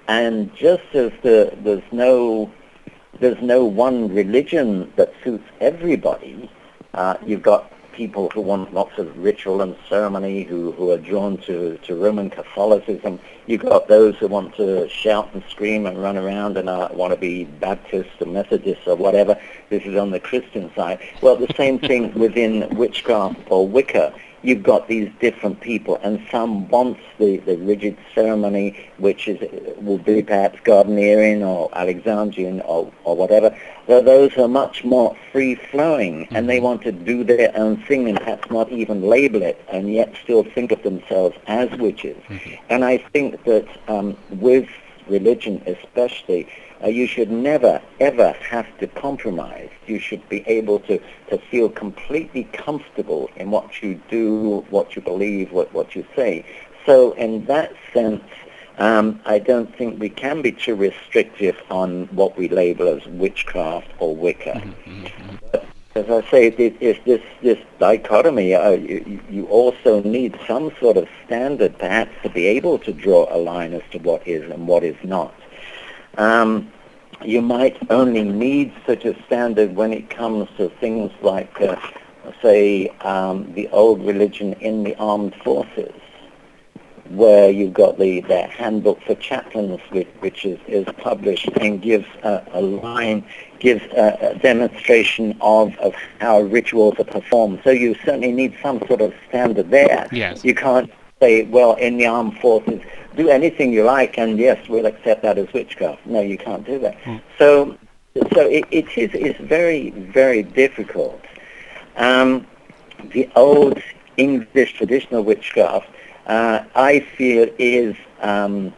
And just as there's no one religion that suits everybody, you've got people who want lots of ritual and ceremony, who are drawn to Roman Catholicism. You've got those who want to shout and scream and run around and want to be Baptist or Methodist or whatever. This is on the Christian side. Well, the same thing within witchcraft or Wicca. You've got these different people, and some wants the rigid ceremony, which will be perhaps Gardnerian or Alexandrian or whatever. Those are much more free-flowing, and they want to do their own thing and perhaps not even label it, and yet still think of themselves as witches. And I think that with religion especially, you should never, ever have to compromise. You should be able to feel completely comfortable in what you do, what you believe, what you say. So in that sense, I don't think we can be too restrictive on what we label as witchcraft or Wicca. But as I say, it's this dichotomy. You also need some sort of standard, perhaps, to be able to draw a line as to what is and what is not. You might only need such a standard when it comes to things like, say, the old religion in the armed forces, where you've got the handbook for chaplains, which is published and gives gives a demonstration of how rituals are performed. So you certainly need some sort of standard there. Yes. You can't say, well, in the armed forces, do anything you like, and yes, we'll accept that as witchcraft. No, you can't do that. So it's very, very difficult. The old English traditional witchcraft, I feel is, and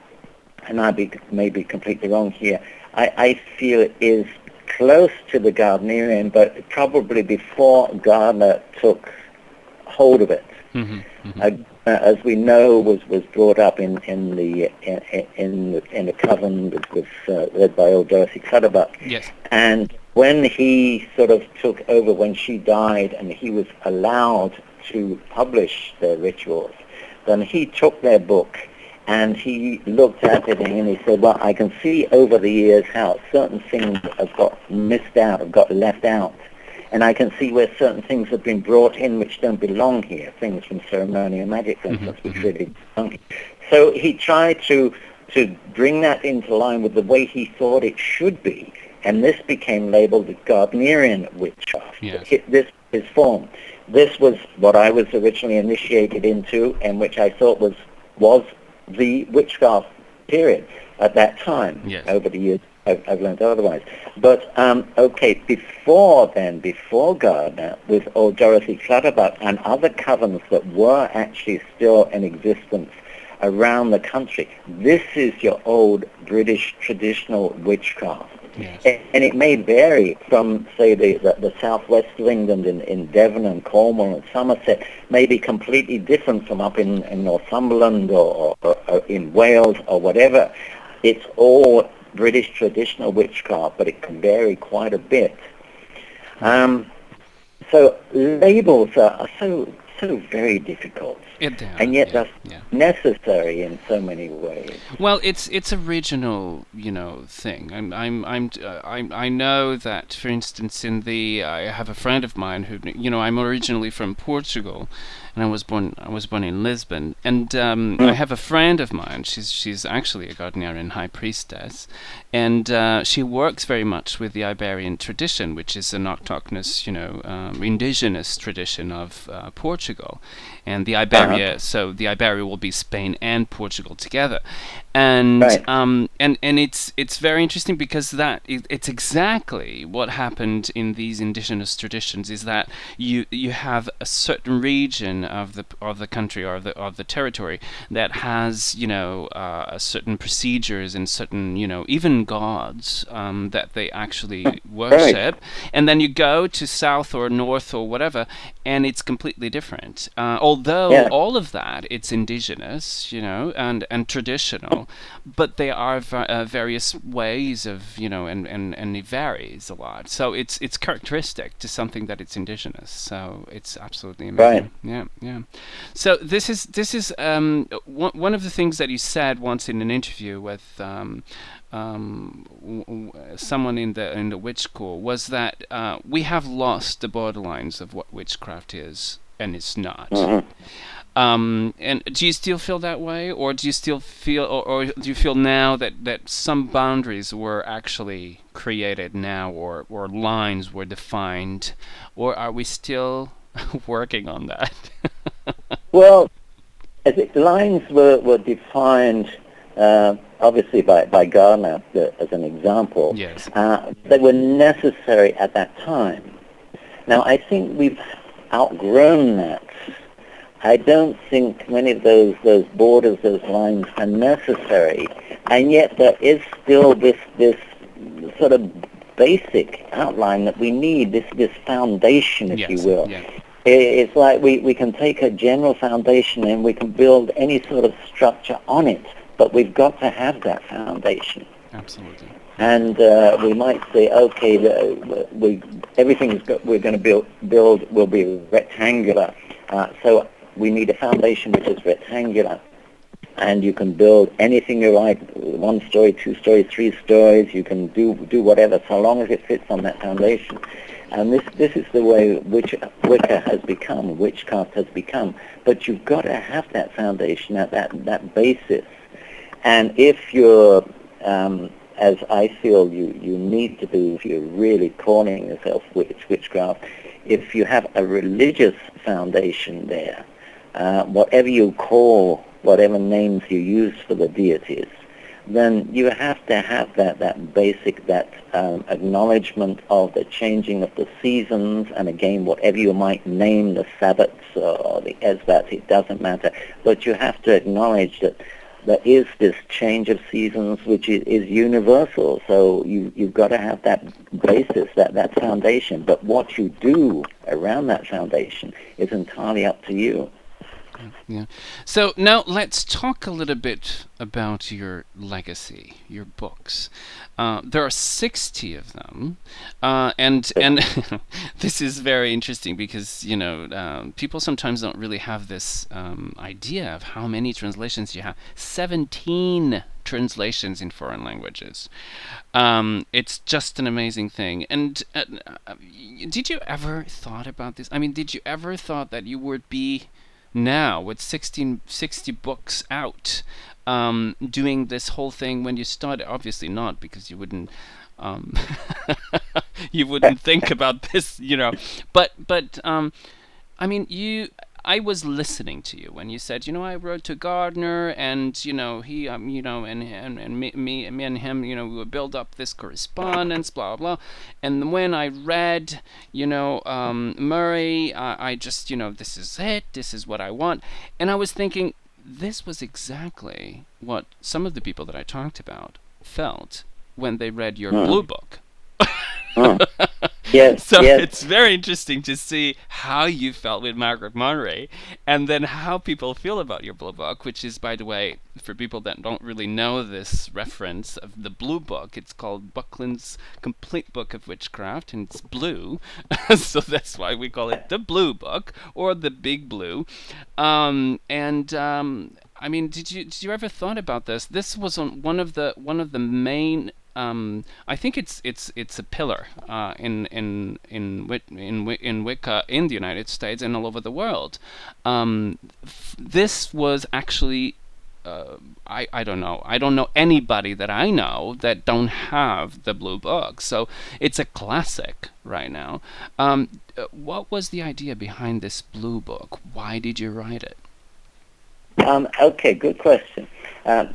I may be completely wrong here, I feel is close to the Gardnerian, but probably before Gardner took hold of it. Mm-hmm, mm-hmm. As we know, was brought up in the coven with led by old Dorothy Clutterbuck. Yes. And when he sort of took over, when she died, and he was allowed to publish their rituals, then he took their book and he looked at it and he said, well, I can see over the years how certain things have got missed out, have got left out. And I can see where certain things have been brought in which don't belong here, things from ceremonial magic, for instance, which really belong here. So he tried to bring that into line with the way he thought it should be, and this became labeled the Gardnerian witchcraft. Yes. This is form. This was what I was originally initiated into, and which I thought was the witchcraft period at that time. Yes. Over the years, I've learned otherwise. But, before Gardner, with old Dorothy Clutterbuck and other covens that were actually still in existence around the country, this is your old British traditional witchcraft. Yes. And it may vary from, say, the southwest of England in Devon and Cornwall and Somerset, may be completely different from up in Northumberland or in Wales or whatever. It's all British traditional witchcraft, but it can vary quite a bit. So labels are so very difficult, and yet that's necessary in so many ways. Well, it's a regional, thing. I know that, for instance, I have a friend of mine who, I'm originally from Portugal, and I was born in Lisbon, and I have a friend of mine. She's actually a Gardnerian high priestess, and she works very much with the Iberian tradition, which is an autochthonous, indigenous tradition of Portugal, and the Iberia. So the Iberia will be Spain and Portugal together, and right. And it's very interesting because it's exactly what happened in these indigenous traditions. Is that you have a certain region of the country or of the territory that has certain procedures and certain even gods that they actually worship, right. And then you go to south or north or whatever, and it's completely different. Although all of that it's indigenous, and traditional, but they are various ways of and it varies a lot. So it's characteristic to something that it's indigenous. So it's absolutely amazing. Right. Yeah. So this is one of the things that you said once in an interview with someone in the witch school was that we have lost the borderlines of what witchcraft is and it's not. Mm-hmm. And do you still feel that way, or do you still feel, or do you feel now that some boundaries were actually created now, or lines were defined, or are we still working on that? Well, I think lines were defined, obviously by Gardner as an example. Yes. They were necessary at that time. Now, I think we've outgrown that. I don't think many of those borders, those lines are necessary, and yet there is still this sort of basic outline that we need, this foundation, if you will. Yes. It's like we can take a general foundation and we can build any sort of structure on it, but we've got to have that foundation. Absolutely. And we might say, okay, everything we're going to build will be rectangular. So we need a foundation which is rectangular. and you can build anything you like, 1 story, 2 stories, 3 stories. You can do whatever, so long as it fits on that foundation. And this is the way Wicca has become, witchcraft has become. But you've got to have that foundation, that basis. And if you're, as I feel you need to be, if you're really calling yourself witchcraft, if you have a religious foundation there, whatever you call, whatever names you use for the deities, then you have to have that basic, acknowledgement of the changing of the seasons, and again, whatever you might name the Sabbats or the Esbats, it doesn't matter, but you have to acknowledge that there is this change of seasons which is universal, so you've got to have that basis, that foundation, but what you do around that foundation is entirely up to you. Yeah. So now let's talk a little bit about your legacy, your books. There are 60 of them, and this is very interesting because people sometimes don't really have this idea of how many translations you have. 17 translations in foreign languages. It's just an amazing thing. And did you ever thought about this? I mean, did you ever thought that you would be now with 60 books out doing this whole thing when you started? Obviously not, because you wouldn't you wouldn't think about this, but I mean, I was listening to you when you said, I wrote to Gardner, and he, and me and him, we would build up this correspondence, blah blah. And when I read, Murray, I just, this is it. This is what I want. And I was thinking, this was exactly what some of the people that I talked about felt when they read your blue book. Yes, so yes. It's very interesting to see how you felt with Margaret Monroe, and then how people feel about your blue book, which is, by the way, for people that don't really know this reference of the blue book, it's called Buckland's Complete Book of Witchcraft, and it's blue, so that's why we call it the Blue Book, or the Big Blue. I mean, did you ever thought about this? This was on one of the main. I think it's a pillar in Wicca in the United States and all over the world. This was actually I don't know anybody that I know that don't have the blue book, so it's a classic right now. What was the idea behind this blue book? Why did you write it? Okay, good question.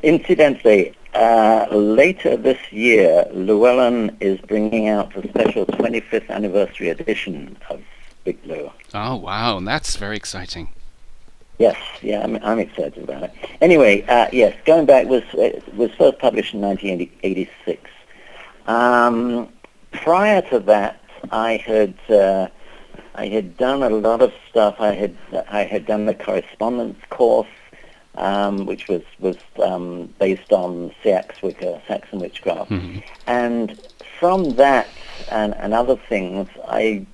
Incidentally, later this year, Llewellyn is bringing out a special 25th anniversary edition of Big Blue. Oh, wow. That's very exciting. Yes, yeah, I'm excited about it. Anyway, yes, going back, it was first published in 1986. Prior to that, I had done a lot of stuff. I had done the correspondence course, which was based on Saxon witchcraft. Mm-hmm. And from that and other things, I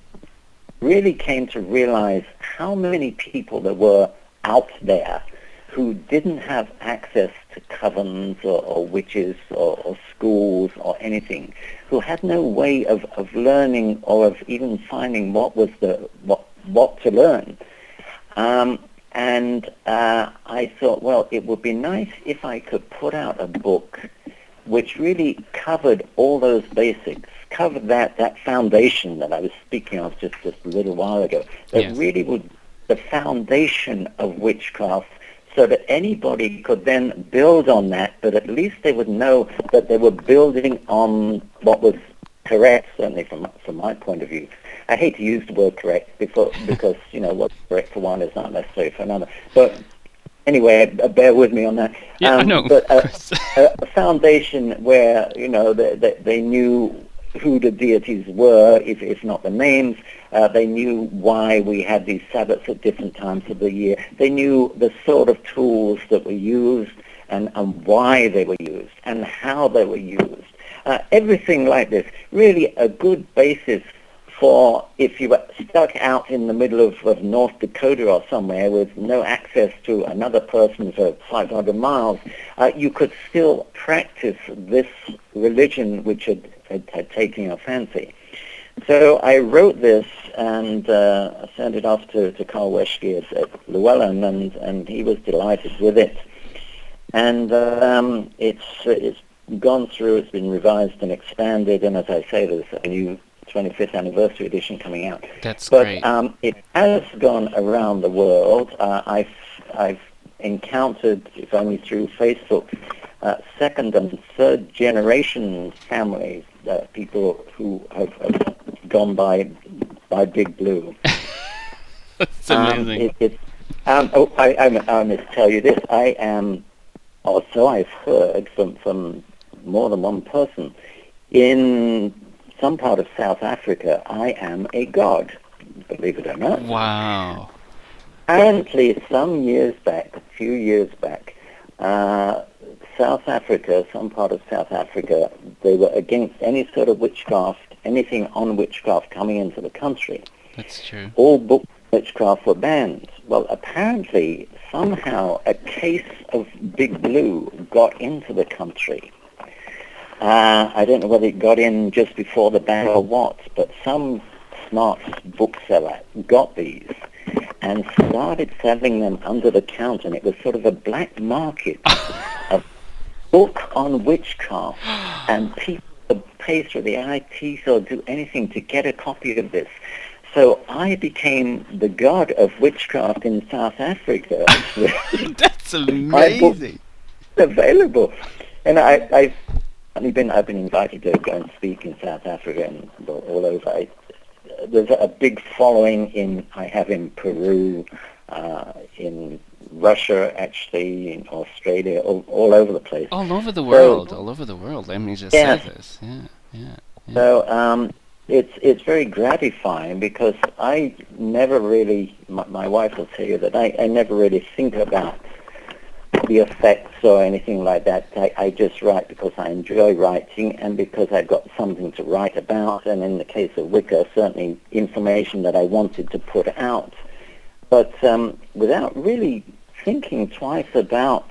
really came to realize how many people there were out there who didn't have access to covens or witches or schools or anything, who had no way of learning or of even finding what to learn. And I thought, well, it would be nice if I could put out a book which really covered all those basics, covered that foundation that I was speaking of just a little while ago, that yes. really would the foundation of witchcraft, so that anybody could then build on that, but at least they would know that they were building on what was correct, certainly from my point of view. I hate to use the word correct because what's correct for one is not necessary for another. But anyway, bear with me on that. Yeah, I know. But a foundation where they knew who the deities were, if not the names. They knew why we had these Sabbats at different times of the year. They knew the sort of tools that were used and why they were used and how they were used. Everything like this. Really a good basis for if you were stuck out in the middle of North Dakota or somewhere with no access to another person for 500 miles, you could still practice this religion which had taken your fancy. So I wrote this and sent it off to Carl Weschke at Llewellyn, and he was delighted with it. And it's gone through, it's been revised and expanded, and as I say, there's a new 25th anniversary edition coming out. That's great. But it has gone around the world. I've encountered, if only through Facebook, second and third generation families, people who have gone by Big Blue. That's amazing. I must tell you this. I am, or so I've heard from more than one person, in some part of South Africa, I am a god, believe it or not. Wow. Apparently, some years back, a few years back, South Africa, some part of South Africa, they were against any sort of witchcraft, anything on witchcraft coming into the country. That's true. All books of witchcraft were banned. Well, apparently, somehow, a case of Big Blue got into the country. I don't know whether it got in just before the ban or what, but some smart bookseller got these and started selling them under the counter, and it was sort of a black market, a book on witchcraft, and people would pay through the eye teeth or do anything to get a copy of this. So I became the god of witchcraft in South Africa. That's amazing. Available, and I've been invited to go and speak in South Africa and all over. There's a big following I have in Peru, in Russia, actually, in Australia, all over the place. All over the world. Let me just say this. Yeah. So it's very gratifying because I never really, my wife will tell you that I never really think about the effects or anything like that. I just write because I enjoy writing and because I've got something to write about, and in the case of Wicca, certainly information that I wanted to put out, but without really thinking twice about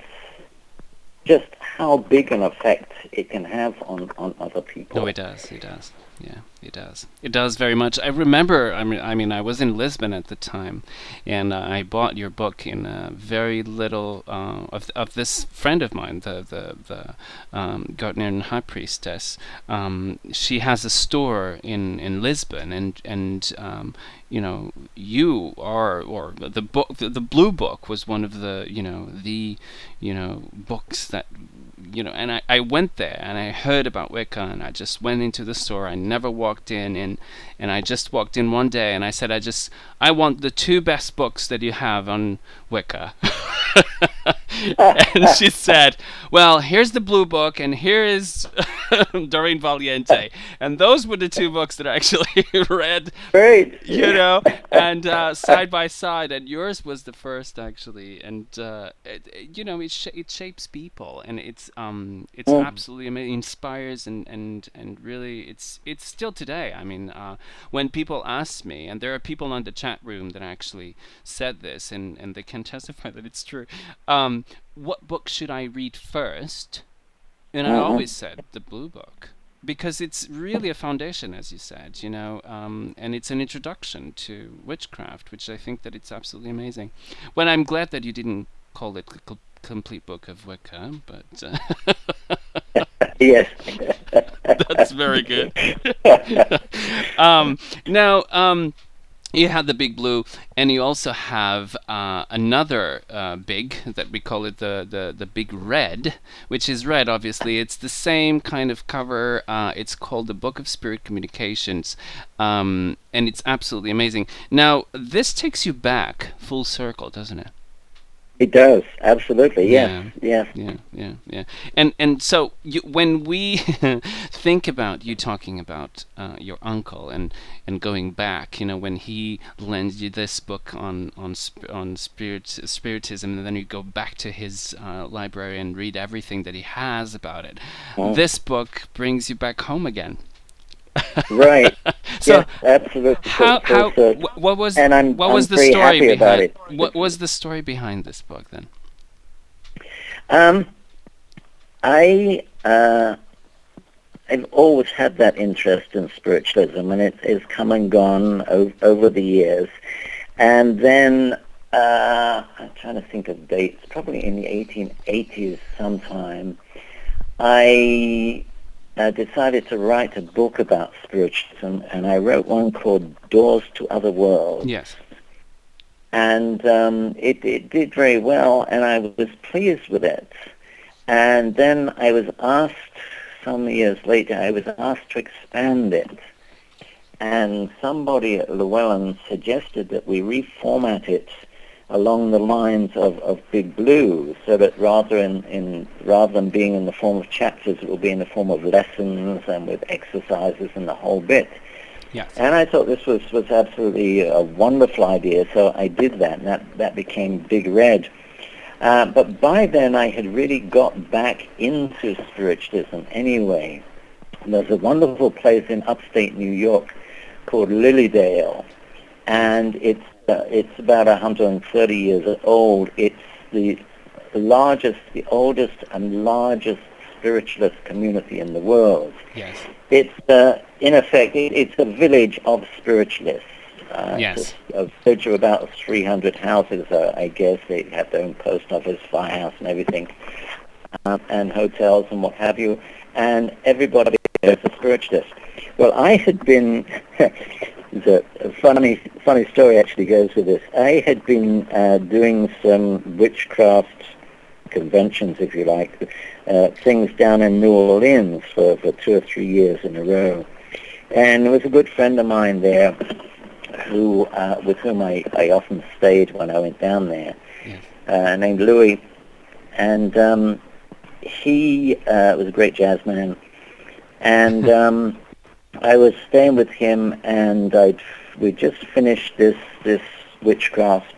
just how big an effect it can have on other people. No, it does. Yeah, it does. It does very much. I remember, I mean, I was in Lisbon at the time, and I bought your book in very little of this friend of mine, the Gardnerian High Priestess. She has a store in Lisbon, and you know, you are, or the book, the Blue Book was one of the books that, and I went there and I heard about Wicca, and I just went into the store. I never walked in, and I just walked in one day and I said, I want the 2 best books that you have on Wicca. And she said, well, here's the Blue Book and here is Doreen Valiente, and those were the 2 books that I actually read. Great. And side by side, and yours was the first actually, and it shapes people, and it's absolutely amazing. It inspires and really it's still today. I mean, when people ask me, and there are people on the chat room that actually said this, and they can testify that it's true. What book should I read first? And I always said the Blue Book, because it's really a foundation, as you said, and it's an introduction to witchcraft, which I think that it's absolutely amazing. Well, I'm glad that you didn't call it the complete book of Wicca, but yes, that's very good. Now, you had the Big Blue, and you also have another big, that we call it the Big Red, which is red, obviously. It's the same kind of cover. It's called the Book of Spirit Communications, and it's absolutely amazing. Now, this takes you back full circle, doesn't it? It does, absolutely, yeah. And so when we think about you talking about your uncle and going back, when he lends you this book on spiritism, and then you go back to his library and read everything that he has about it, this book brings you back home again. Right. So yes, absolutely. What was and I'm the pretty story happy about behind it. What was the story behind this book then? I've always had that interest in spiritualism, and it's come and gone over the years. And then I'm trying to think of dates, probably in the 1880s sometime, I decided to write a book about spiritualism, and I wrote one called Doors to Other Worlds. Yes. And it did very well, and I was pleased with it. And then I was asked, some years later, I was asked to expand it. And somebody at Llewellyn suggested that we reformat it along the lines of Big Blue, so that rather than being in the form of chapters, it will be in the form of lessons and with exercises and the whole bit. Yes. And I thought this was absolutely a wonderful idea, so I did that, and that became Big Red. But by then I had really got back into spiritualism anyway. There's a wonderful place in upstate New York called Lilydale, and it's about 130 years old. It's the oldest and largest spiritualist community in the world. Yes. It's in effect, it's a village of spiritualists. Yes. A village of about 300 houses, I guess. They have their own post office, firehouse, and everything, and hotels and what have you. And everybody is a spiritualist. Well, I had been. There's a funny story actually goes with this. I had been doing some witchcraft conventions, if you like, things down in New Orleans for 2 or 3 years in a row. And there was a good friend of mine there with whom I often stayed when I went down there, yes. Named Louis. And he was a great jazz man. And I was staying with him, and we just finished this witchcraft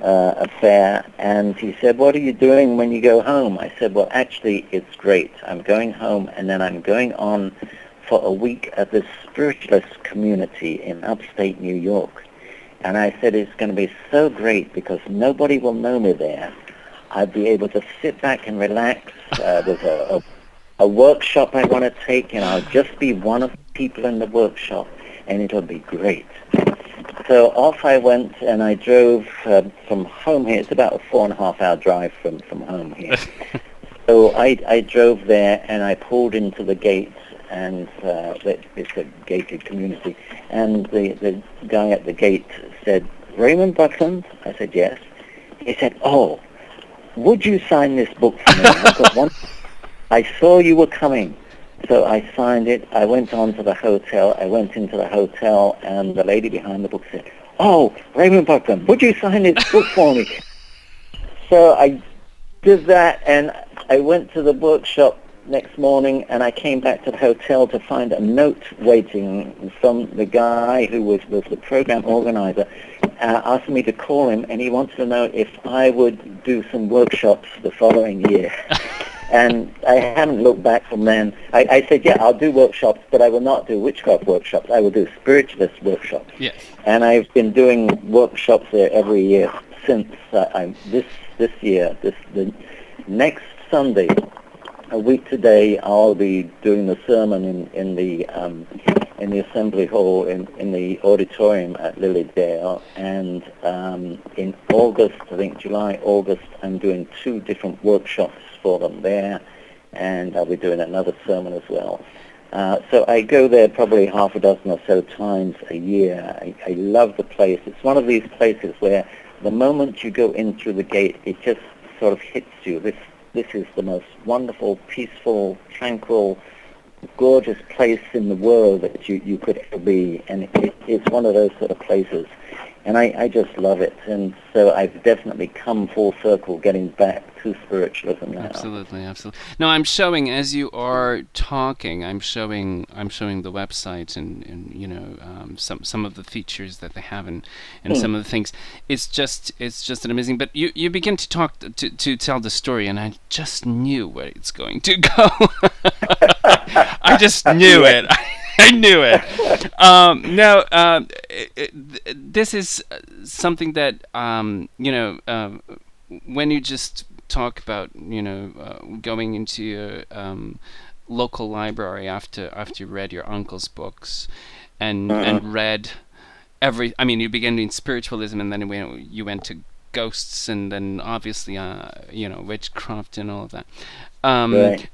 affair, and he said, "What are you doing when you go home?" I said, "Well, actually, it's great. I'm going home, and then I'm going on for a week at this spiritualist community in upstate New York." And I said, "It's going to be so great because nobody will know me there. I'll be able to sit back and relax. There's a workshop I want to take, and I'll just be one of the people in the workshop, and it'll be great." So off I went, and I drove from home here. It's about a 4.5-hour drive from home here. So I drove there, and I pulled into the gate, and it's a gated community, and the guy at the gate said, "Raymond Buckland?" I said, "Yes." He said, "Oh, would you sign this book for me? I've got one. I saw you were coming." So I signed it. I went on to the hotel. I went into the hotel, and the lady behind the book said, "Oh, Raymond Buckland, would you sign this book for me?" So I did that, and I went to the workshop next morning, and I came back to the hotel to find a note waiting from the guy who was the program organizer, asking me to call him, and he wanted to know if I would do some workshops the following year. And I haven't looked back from then. I said, "Yeah, I'll do workshops, but I will not do witchcraft workshops. I will do spiritualist workshops." Yes. And I've been doing workshops there every year since this year. The next Sunday, a week today, I'll be doing the sermon in the assembly hall in the auditorium at Lilydale, and in August, I think July, August, I'm doing 2 different workshops for them there, and I'll be doing another sermon as well. So I go there probably half a dozen or so times a year. I love the place. It's one of these places where the moment you go in through the gate, it just sort of hits you. This is the most wonderful, peaceful, tranquil, gorgeous place in the world that you could ever be, and it's one of those sort of places, and I just love it. And so I've definitely come full circle, getting back to spiritualism now. Absolutely. No, I'm showing, as you are talking, I'm showing the website and some of the features that they have and some of the things. It's just an amazing. But you begin to talk to tell the story, and I just knew where it's going to go. I just knew it. I knew it. No, this is something that when you just talk about going into your local library after you read your uncle's books and read you began in spiritualism, and then you went to ghosts, and then obviously witchcraft and all of that. Right.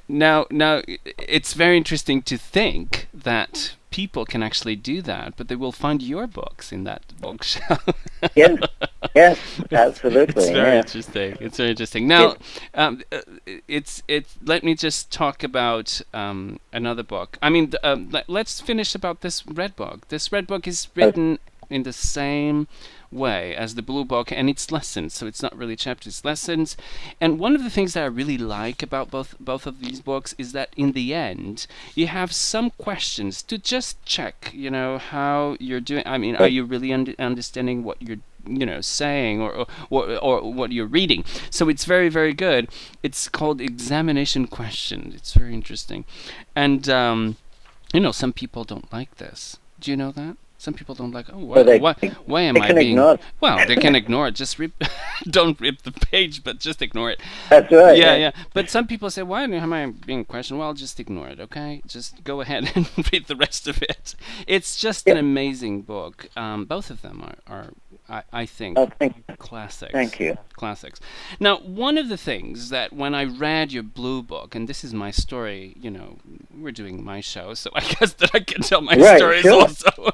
Now, it's very interesting to think that people can actually do that, but they will find your books in that bookshelf. Yes, absolutely. It's very interesting. It's very interesting. Now, it's. Let me just talk about another book. I mean, let's finish about this red book. This red book is written in the same way as the blue book, and it's lessons, so it's not really chapters, it's lessons. And one of the things that I really like about both of these books is that in the end you have some questions to just check how you're doing. I mean, are you really understanding what you're saying or what you're reading? So it's very, very good. It's called examination question. It's very interesting. And some people don't like this. Do you know that? Some people don't like, why am I being... Well, they can ignore it. Just don't rip the page, but just ignore it. That's right. Yeah. But some people say, why am I being questioned? Well, just ignore it, okay? Just go ahead and read the rest of it. It's just an amazing book. Both of them are I think, classics. Thank you. Classics. Now, one of the things that when I read your blue book, and this is my story, we're doing my show, so I guess that I can tell my stories also.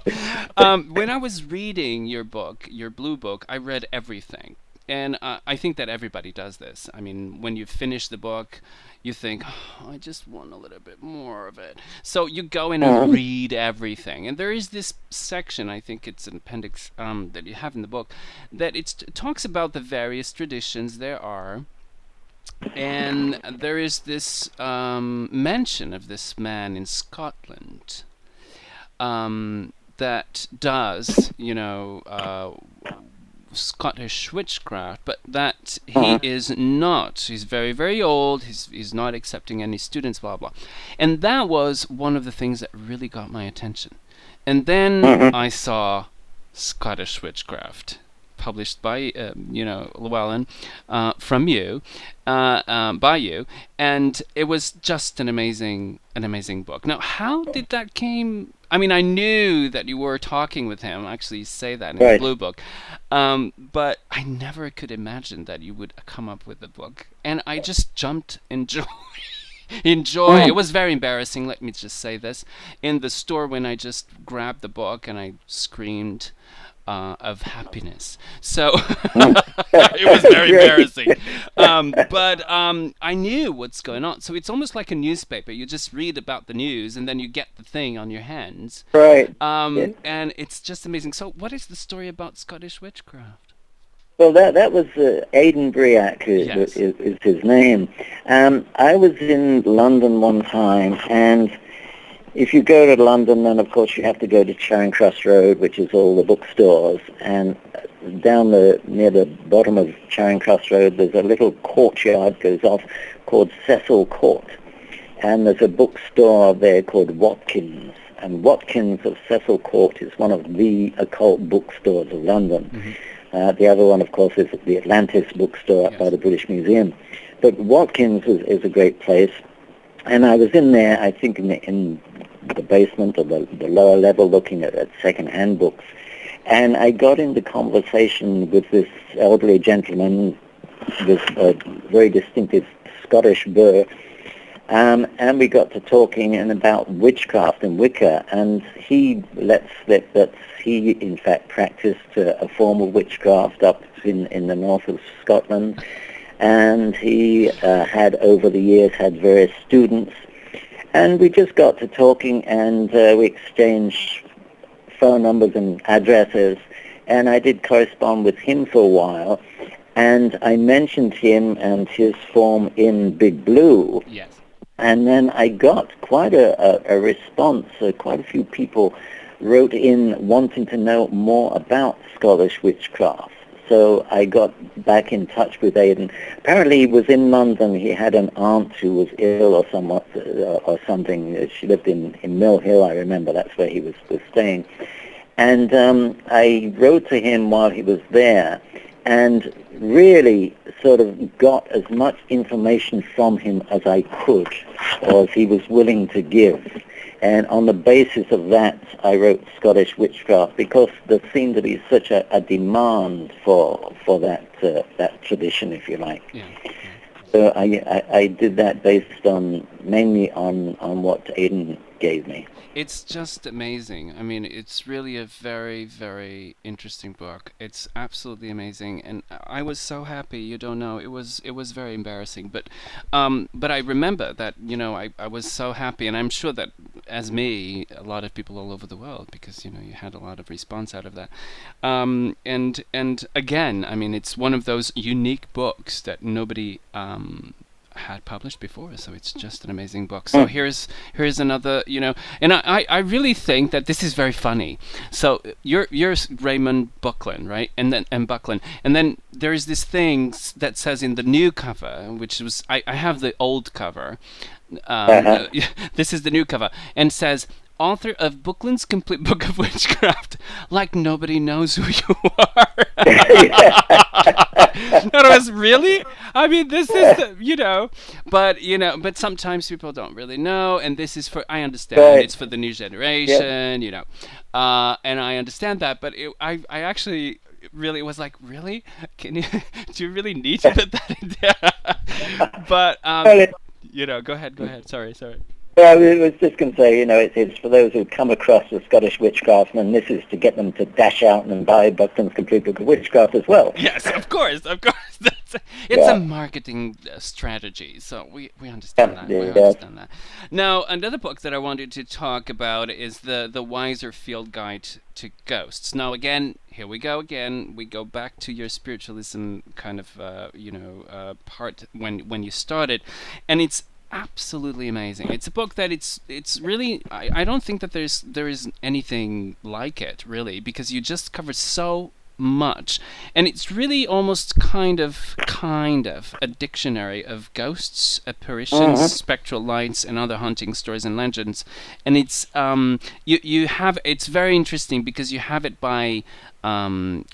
When I was reading your book, your blue book, I read everything. And I think that everybody does this. I mean, when you finish the book, you think, I just want a little bit more of it. So you go in and read everything. And there is this section, I think it's an appendix that you have in the book, that it talks about the various traditions there are. And there is this mention of this man in Scotland that does, Scottish witchcraft, but that he is not. He's very, very old. He's not accepting any students, blah, blah. And that was one of the things that really got my attention. And then I saw Scottish Witchcraft, published by, Llewellyn, from you, by you, and it was just an amazing book. Now, how did that came? I mean, I knew that you were talking with him. Actually, you say that in the blue book, but I never could imagine that you would come up with a book, and I just jumped in joy. It was very embarrassing, let me just say this, in the store when I just grabbed the book and I screamed of happiness. So it was very embarrassing. But I knew what's going on. So it's almost like a newspaper. You just read about the news and then you get the thing on your hands. Right. And it's just amazing. So what is the story about Scottish witchcraft? Well, that was Aidan Briac is his name. I was in London one time, and if you go to London, then of course you have to go to Charing Cross Road, which is all the bookstores, and down near the bottom of Charing Cross Road, there's a little courtyard goes off called Cecil Court, and there's a bookstore there called Watkins. And Watkins of Cecil Court is one of the occult bookstores of London. Mm-hmm. The other one, of course, is the Atlantis bookstore up by the British Museum. But Watkins is a great place. And I was in there, I think, in the basement or the lower level looking at second-hand books. And I got into conversation with this elderly gentleman, this very distinctive Scottish burr. And we got to talking about witchcraft and Wicca, and he lets slip that he, in fact, practiced a form of witchcraft up in the north of Scotland, and he had, over the years, had various students, and we just got to talking, and we exchanged phone numbers and addresses, and I did correspond with him for a while, and I mentioned him and his form in Big Blue. Yes. And then I got quite a response. Quite a few people wrote in wanting to know more about Scottish witchcraft. So I got back in touch with Aidan. Apparently he was in London. He had an aunt who was ill or somewhat, or something. She lived in Mill Hill, I remember. That's where he was staying. And I wrote to him while he was there and really sort of got as much information from him as I could, or as he was willing to give. And on the basis of that, I wrote Scottish Witchcraft, because there seemed to be such a demand for that tradition, if you like. Yeah. So I did that based mainly on what Aidan gave me. It's just amazing. I mean, it's really a very, very interesting book. It's absolutely amazing, and I was so happy. You don't know. It was very embarrassing, but I remember that, you know, I was so happy, and I'm sure that, as me, a lot of people all over the world, because, you know, you had a lot of response out of that. And again, I mean, it's one of those unique books that nobody had published before, so it's just an amazing book. So here's another, you know, and I really think that this is very funny. So you're Raymond Buckland, right? And then there is this thing that says in the new cover, which was I have the old cover. This is the new cover, and says, author of Buckland's Complete Book of Witchcraft, like nobody knows who you are. And I was really, I mean, this is the, you know, but sometimes people don't really know, and this is for, I understand, right. It's for the new generation, you know, and I understand that, but I actually really was like, really, can you, do you really need to put that in there? But you know, go ahead, sorry. Well, I was just going to say, you know, it's for those who come across the Scottish Witchcraft, and this is to get them to dash out and buy Buckland's Complete Book of Witchcraft as well. Yes, of course. It's a marketing strategy, so we understand that. We understand that. Now, another book that I wanted to talk about is the Wiser Field Guide to Ghosts. Now, again, here we go again. We go back to your spiritualism kind of, part when you started, and it's absolutely amazing. It's a book that it's really, I don't think that there is anything like it, really, because you just cover so much, and it's really almost kind of a dictionary of ghosts, apparitions, spectral lights, and other haunting stories and legends. And it's you have, it's very interesting because you have it by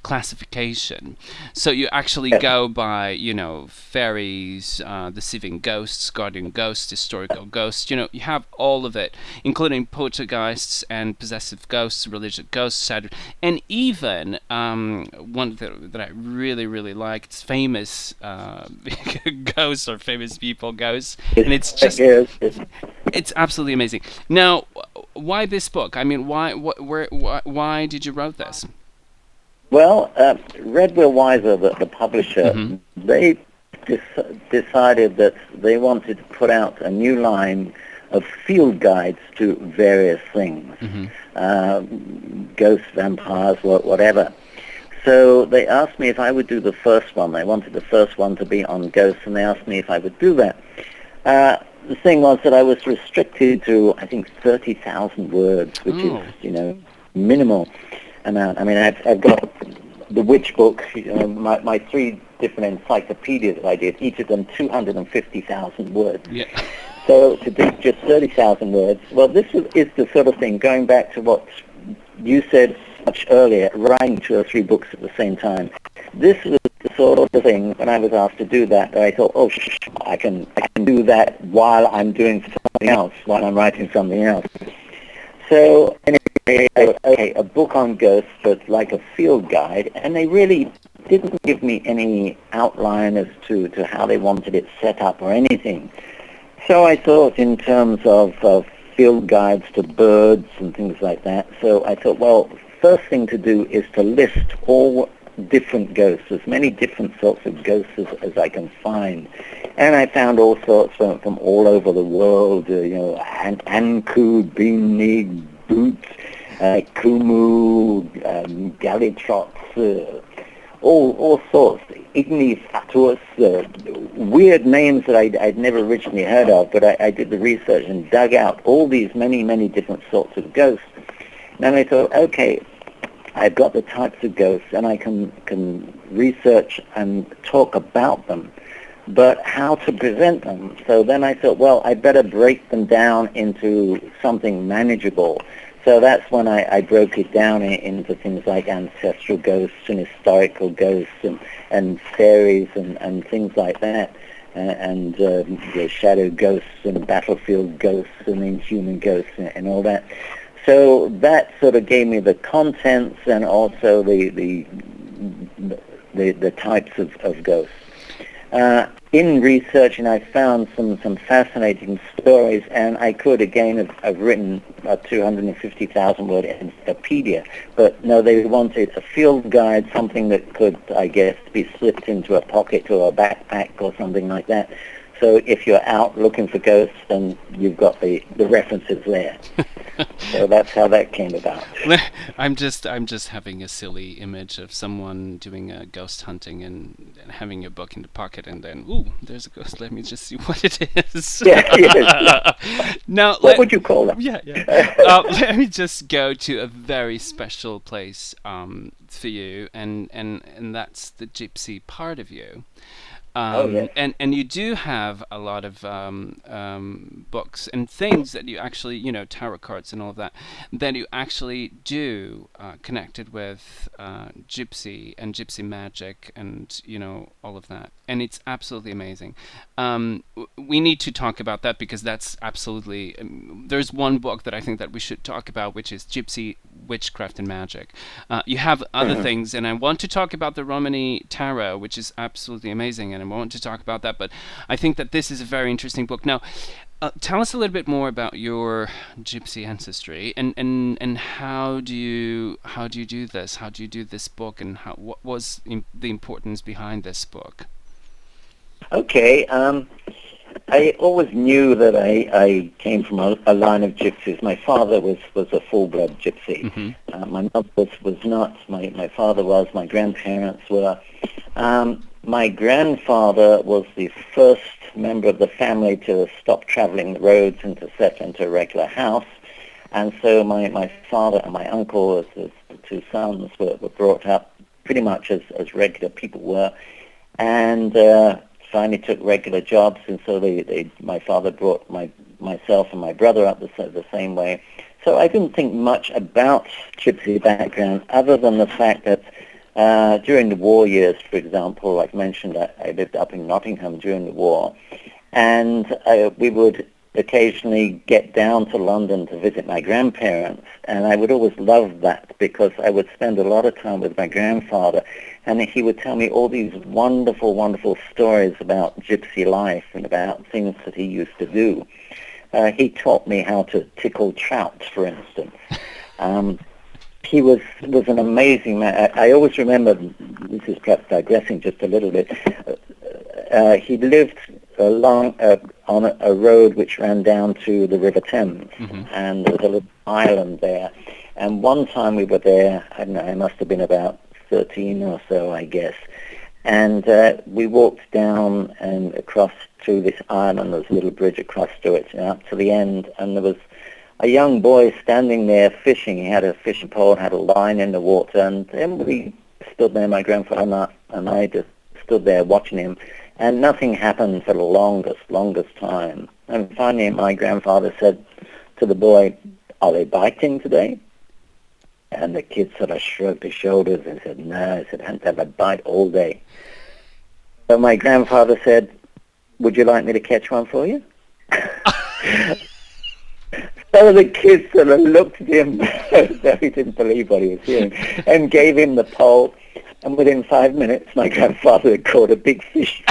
classification. So you actually go by, you know, fairies, deceiving ghosts, guardian ghosts, historical ghosts. You know, you have all of it, including poltergeists and possessive ghosts, religious ghosts, and even one that I really, really liked, famous ghosts or famous people ghosts. And it's just, it's absolutely amazing. Now, why this book? I mean, why did you write this? Well, Redwell Weiser, the publisher, they decided that they wanted to put out a new line of field guides to various things, ghosts, vampires, whatever. So they asked me if I would do the first one. They wanted the first one to be on ghosts, and they asked me if I would do that. The thing was that I was restricted to, I think, 30,000 words, which is, you know, minimal amount. I mean, I've got the witch book, my 3 different encyclopedias that I did, each of them 250,000 words. Yeah. So to do just 30,000 words, well, this is the sort of thing, going back to what you said much earlier, writing 2 or 3 books at the same time. This was the sort of thing, when I was asked to do that I thought, oh, I can do that while I'm doing something else, while I'm writing something else. So anyway, okay, a book on ghosts, but like a field guide, and they really didn't give me any outline as to how they wanted it set up or anything. So I thought in terms of field guides to birds and things like that. So I thought, well, first thing to do is to list all different ghosts, as many different sorts of ghosts as I can find. And I found all sorts from all over the world, you know, Anku, Beanig, Boot, Kumu, Gallitrots, all sorts, Igni Fatuus, weird names that I'd never originally heard of, but I did the research and dug out all these many different sorts of ghosts. And then I thought, okay, I've got the types of ghosts, and I can research and talk about them, but how to present them. So then I thought, well, I better break them down into something manageable. So that's when I broke it down into things like ancestral ghosts and historical ghosts and fairies and things like that, and shadow ghosts and battlefield ghosts and inhuman ghosts and all that. So that sort of gave me the contents and also the types of ghosts. In researching, I found some fascinating stories, and I could again have written a 250,000-word encyclopedia, but no, they wanted a field guide, something that could, I guess, be slipped into a pocket or a backpack or something like that. So if you're out looking for ghosts, then you've got the references there. So that's how that came about. I'm just having a silly image of someone doing a ghost hunting and having a book in the pocket, and then, ooh, there's a ghost. Let me just see what it is. Yeah. Now, what would you call that? Yeah. Let me just go to a very special place for you, and that's the gypsy part of you. Yes. And you do have a lot of books and things that you actually, tarot cards and all of that you actually do connected with gypsy and gypsy magic and, all of that. And it's absolutely amazing. We need to talk about that because that's absolutely... there's one book that I think that we should talk about, which is Gypsy Witchcraft and Magic. You have other things, and I want to talk about the Romani Tarot, which is absolutely amazing, and I want to talk about that, but I think that this is a very interesting book. Now, tell us a little bit more about your gypsy ancestry, and how do you do this? How do you do this book, and what was the importance behind this book? Okay. I always knew that I came from a line of gypsies. My father was a full-blood gypsy. Mm-hmm. My mother was not. My father was. My grandparents were. My grandfather was the first member of the family to stop traveling the roads and to settle into a regular house. And so my father and my uncle, as the two sons, were brought up pretty much as regular people were. And finally took regular jobs, and so my father brought myself and my brother up the same way. So I didn't think much about gypsy background other than the fact that during the war years, for example, like mentioned, I lived up in Nottingham during the war, and we would occasionally get down to London to visit my grandparents, and I would always love that because I would spend a lot of time with my grandfather, and he would tell me all these wonderful, wonderful stories about gypsy life and about things that he used to do. He taught me how to tickle trout, for instance. He was an amazing man. I always remember, this is perhaps digressing just a little bit, he lived along on a road which ran down to the River Thames, mm-hmm. and there was a little island there. And one time we were there, I don't know, I must have been about 13 or so, I guess, and we walked down and across to this island. There was a little bridge across to it, up to the end, and there was a young boy standing there fishing. He had a fishing pole, had a line in the water, and then we stood there, my grandfather and I just stood there watching him, and nothing happened for the longest time. And finally my grandfather said to the boy, "Are they biting today?" And the kid sort of shrugged his shoulders and said, "No," I said, "I haven't had a bite all day." So my grandfather said, "Would you like me to catch one for you?" So the kid sort of looked at him as though he didn't believe what he was hearing, and gave him the pole, and within 5 minutes my grandfather had caught a big fish.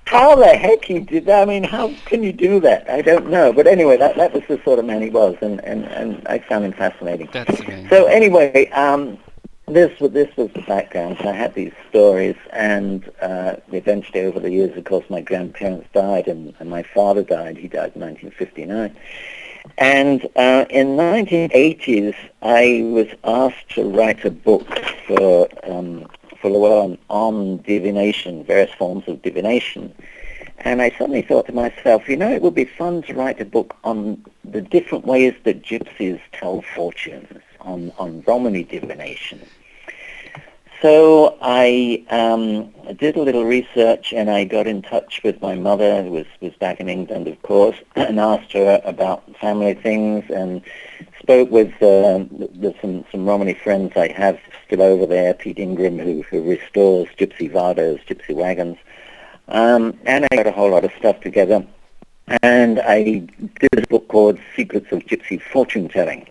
How the heck he did that? I mean, how can you do that? I don't know. But anyway, that was the sort of man he was, and I found him fascinating. That's amazing. So anyway, this was the background. So I had these stories, and eventually over the years, of course, my grandparents died, and my father died. He died in 1959. And in the 1980s, I was asked to write a book for the world on divination, various forms of divination. And I suddenly thought to myself, it would be fun to write a book on the different ways that gypsies tell fortunes, on Romani divination. So I did a little research, and I got in touch with my mother, who was back in England, of course, and asked her about family things, and spoke with some Romany friends I have still over there, Pete Ingram, who restores gypsy vardos, gypsy wagons, and I got a whole lot of stuff together, and I did a book called Secrets of Gypsy Fortune-Telling.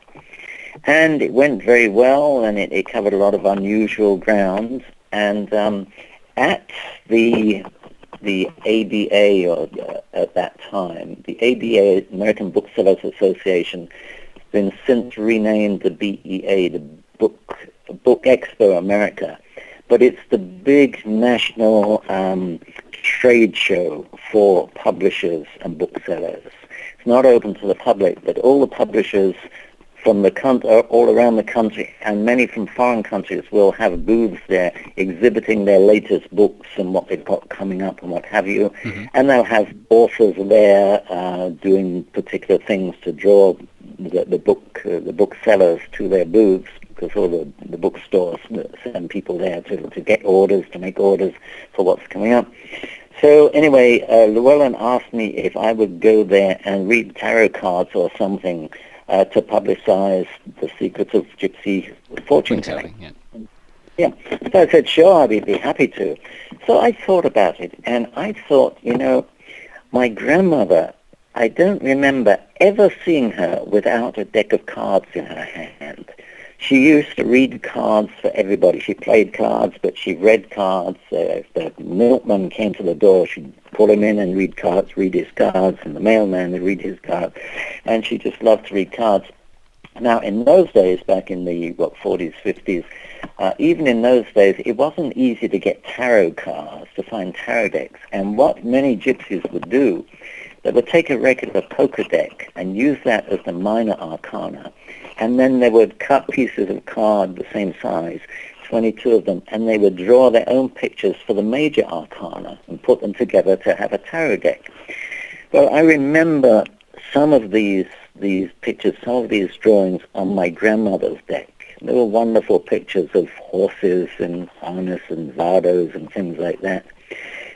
And it went very well, and it covered a lot of unusual grounds. And at the ABA, or at that time, the ABA, American Booksellers Association, has been since renamed the BEA, the Book Expo America. But it's the big national trade show for publishers and booksellers. It's not open to the public, but all the publishers from the all around the country, and many from foreign countries, will have booths there exhibiting their latest books and what they've got coming up and what have you. Mm-hmm. And they'll have authors there doing particular things to draw the booksellers to their booths, because all the bookstores send people there to get orders, to make orders for what's coming up. So anyway, Llewellyn asked me if I would go there and read tarot cards or something to publicize the Secrets of Gypsy Fortune-Telling. Yeah. So I said, sure, I'd be happy to. So I thought about it, and I thought, my grandmother, I don't remember ever seeing her without a deck of cards in her hand. She used to read cards for everybody. She played cards, but she read cards. If the milkman came to the door, she'd pull him in and read his cards, and the mailman would read his cards. And she just loved to read cards. Now, in those days, back in the 40s, 50s, even in those days, it wasn't easy to get tarot cards, to find tarot decks. And what many gypsies would do, they would take a regular poker deck and use that as the minor arcana. And then they would cut pieces of card the same size, 22 of them, and they would draw their own pictures for the major arcana and put them together to have a tarot deck. Well, I remember some of these pictures, some of these drawings on my grandmother's deck. They were wonderful pictures of horses and harness and vardos and things like that.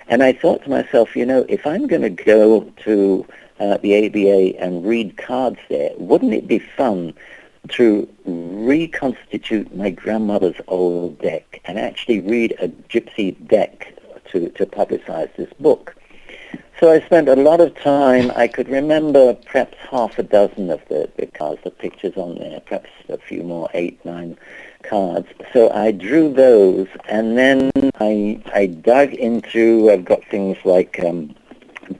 And I thought to myself, if I'm going to go to the ABA and read cards there, wouldn't it be fun to reconstitute my grandmother's old deck and actually read a gypsy deck to publicize this book? So I spent a lot of time. I could remember perhaps half a dozen of the cards, the pictures on there, perhaps a few more, 8, 9 cards. So I drew those, and then I dug into, I've got things like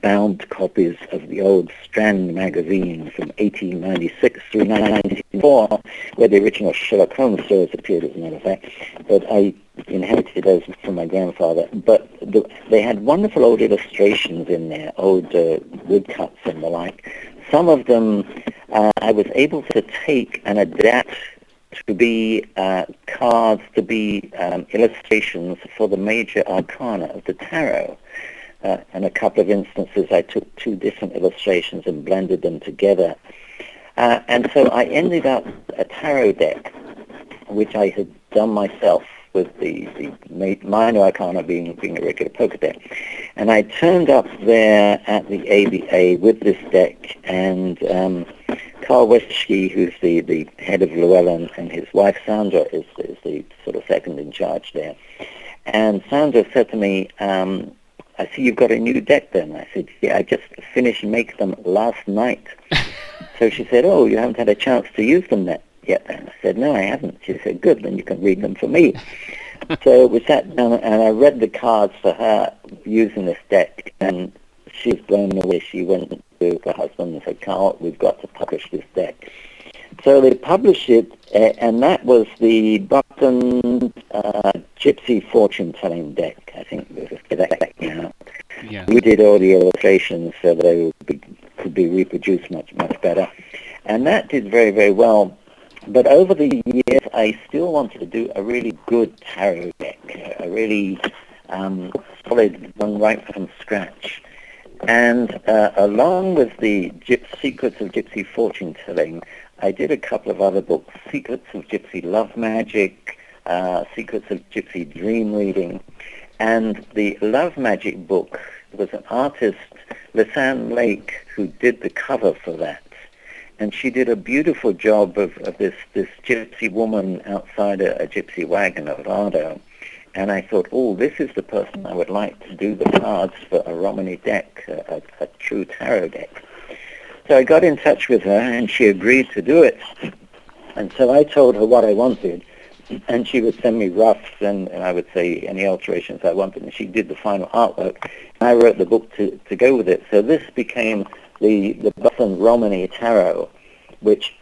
bound copies of the old Strand magazine from 1896 through 1904, where the original Sherlock Holmes stories appeared, as a matter of fact. But I inherited those from my grandfather. But they had wonderful old illustrations in there, old woodcuts and the like. Some of them I was able to take and adapt to be cards, to be illustrations for the major arcana of the tarot. In a couple of instances, I took 2 different illustrations and blended them together. And so I ended up a tarot deck, which I had done myself, with the minor arcana being a regular poker deck. And I turned up there at the ABA with this deck, and Carl Westschke, who's the head of Llewellyn, and his wife Sandra is the sort of second in charge there. And Sandra said to me, I see you've got a new deck then. I said, yeah, I just finished making them last night. So she said, oh, you haven't had a chance to use them yet then? I said, no, I haven't. She said, good, then you can read them for me. So we sat down and I read the cards for her using this deck, and she was blown away. She went to her husband and said, Carl, we've got to publish this deck. So they published it, and that was the Buckland Gypsy Fortune-Telling deck, I think. Yeah. We did all the illustrations so they could be reproduced much better. And that did very, very well. But over the years, I still wanted to do a really good tarot deck, a really solid one right from scratch. And along with the Secrets of Gypsy Fortune-Telling, I did a couple of other books, Secrets of Gypsy Love Magic, Secrets of Gypsy Dream Reading. And the Love Magic book, there was an artist, Lisanne Lake, who did the cover for that. And she did a beautiful job of this gypsy woman outside a gypsy wagon of Lardo. And I thought, oh, this is the person I would like to do the cards for a Romany deck, a true tarot deck. So I got in touch with her, and she agreed to do it. And so I told her what I wanted, and she would send me roughs, and I would say any alterations I wanted, and she did the final artwork. And I wrote the book to go with it. So this became the Buckland Romany Tarot, which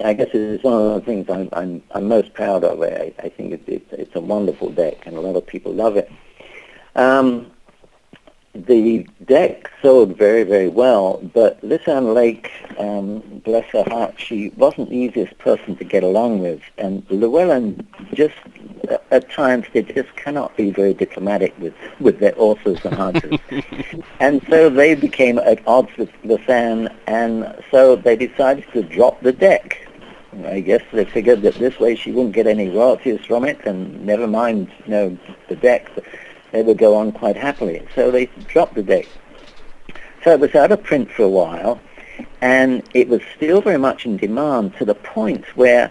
I guess is one of the things I'm most proud of. I think it's a wonderful deck, and a lot of people love it. The deck sold very, very well, but Lisanne Lake, bless her heart, she wasn't the easiest person to get along with. And Llewellyn, just at times, they just cannot be very diplomatic with their authors and artists. And so they became at odds with Lisanne, and so they decided to drop the deck. I guess they figured that this way she wouldn't get any royalties from it, and never mind, the deck. They would go on quite happily. So they dropped the deck. So it was out of print for a while, and it was still very much in demand, to the point where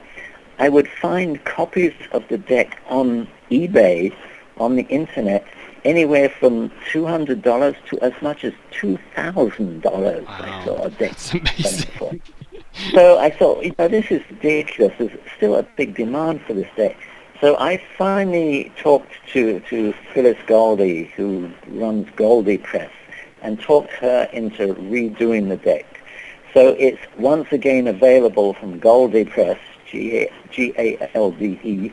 I would find copies of the deck on eBay, on the internet, anywhere from $200 to as much as $2,000. Wow. I saw a deck. That's amazing. For. So I thought, this is ridiculous. There's still a big demand for this deck. So I finally talked to Phyllis Goldie, who runs Goldie Press, and talked her into redoing the deck. So it's once again available from Goldie Press, G-A-L-D-E,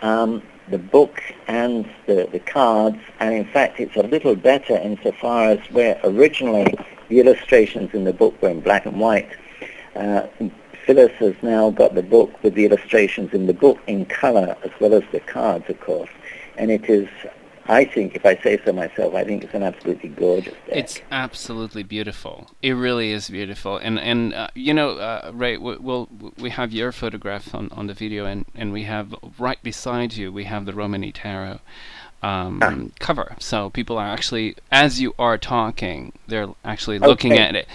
the book and the cards, and in fact it's a little better insofar as where originally the illustrations in the book were in black and white. Phyllis has now got the book with the illustrations in the book in color, as well as the cards, of course. And it is, I think, if I say so myself, I think it's an absolutely gorgeous deck. It's absolutely beautiful. It really is beautiful. And Ray, we have your photograph on the video, and we have right beside you, we have the Romany Tarot cover. So people are actually, as you are talking, they're actually looking at it.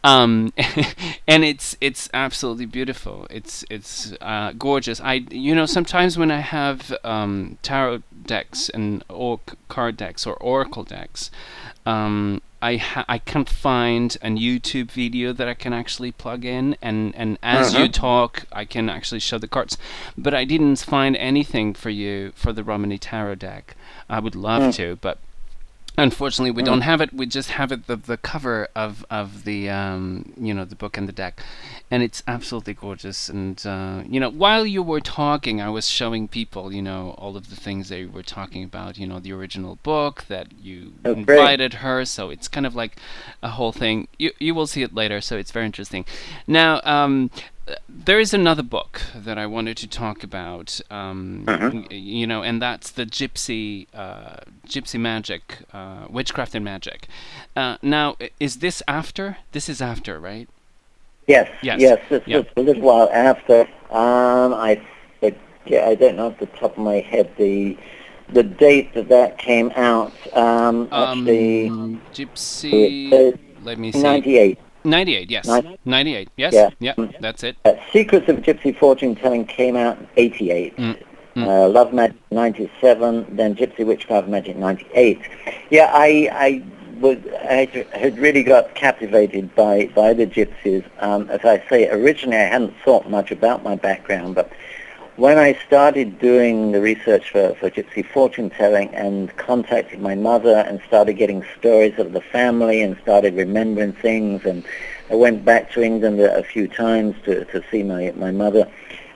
And it's absolutely beautiful. It's gorgeous. Sometimes when I have tarot decks and card decks or oracle decks, I can't find a YouTube video that I can actually plug in, and as you talk, I can actually show the cards. But I didn't find anything for you for the Romany Tarot deck. I would love to, but unfortunately we don't have it. We just have it the cover of the the book and the deck, and it's absolutely gorgeous. And while you were talking, I was showing people all of the things they were talking about. The original book that you invited her, so it's kind of like a whole thing. You will see it later, so it's very interesting. Now there is another book that I wanted to talk about, and that's the Gypsy Magic, Witchcraft and Magic. Now, is this after? This is after, right? Yes. It's a little while after. I don't know off the top of my head the date that came out. Gypsy. Let me see. 98. 98, yes. 98, yes. Yeah, that's it. Secrets of Gypsy Fortune Telling came out in 88. Love Magic 97, then Gypsy Witchcraft Magic 98. Yeah, I had really got captivated by the gypsies. As I say, originally I hadn't thought much about my background, but when I started doing the research for Gypsy Fortune Telling and contacted my mother and started getting stories of the family and started remembering things, and I went back to England a few times to see my mother,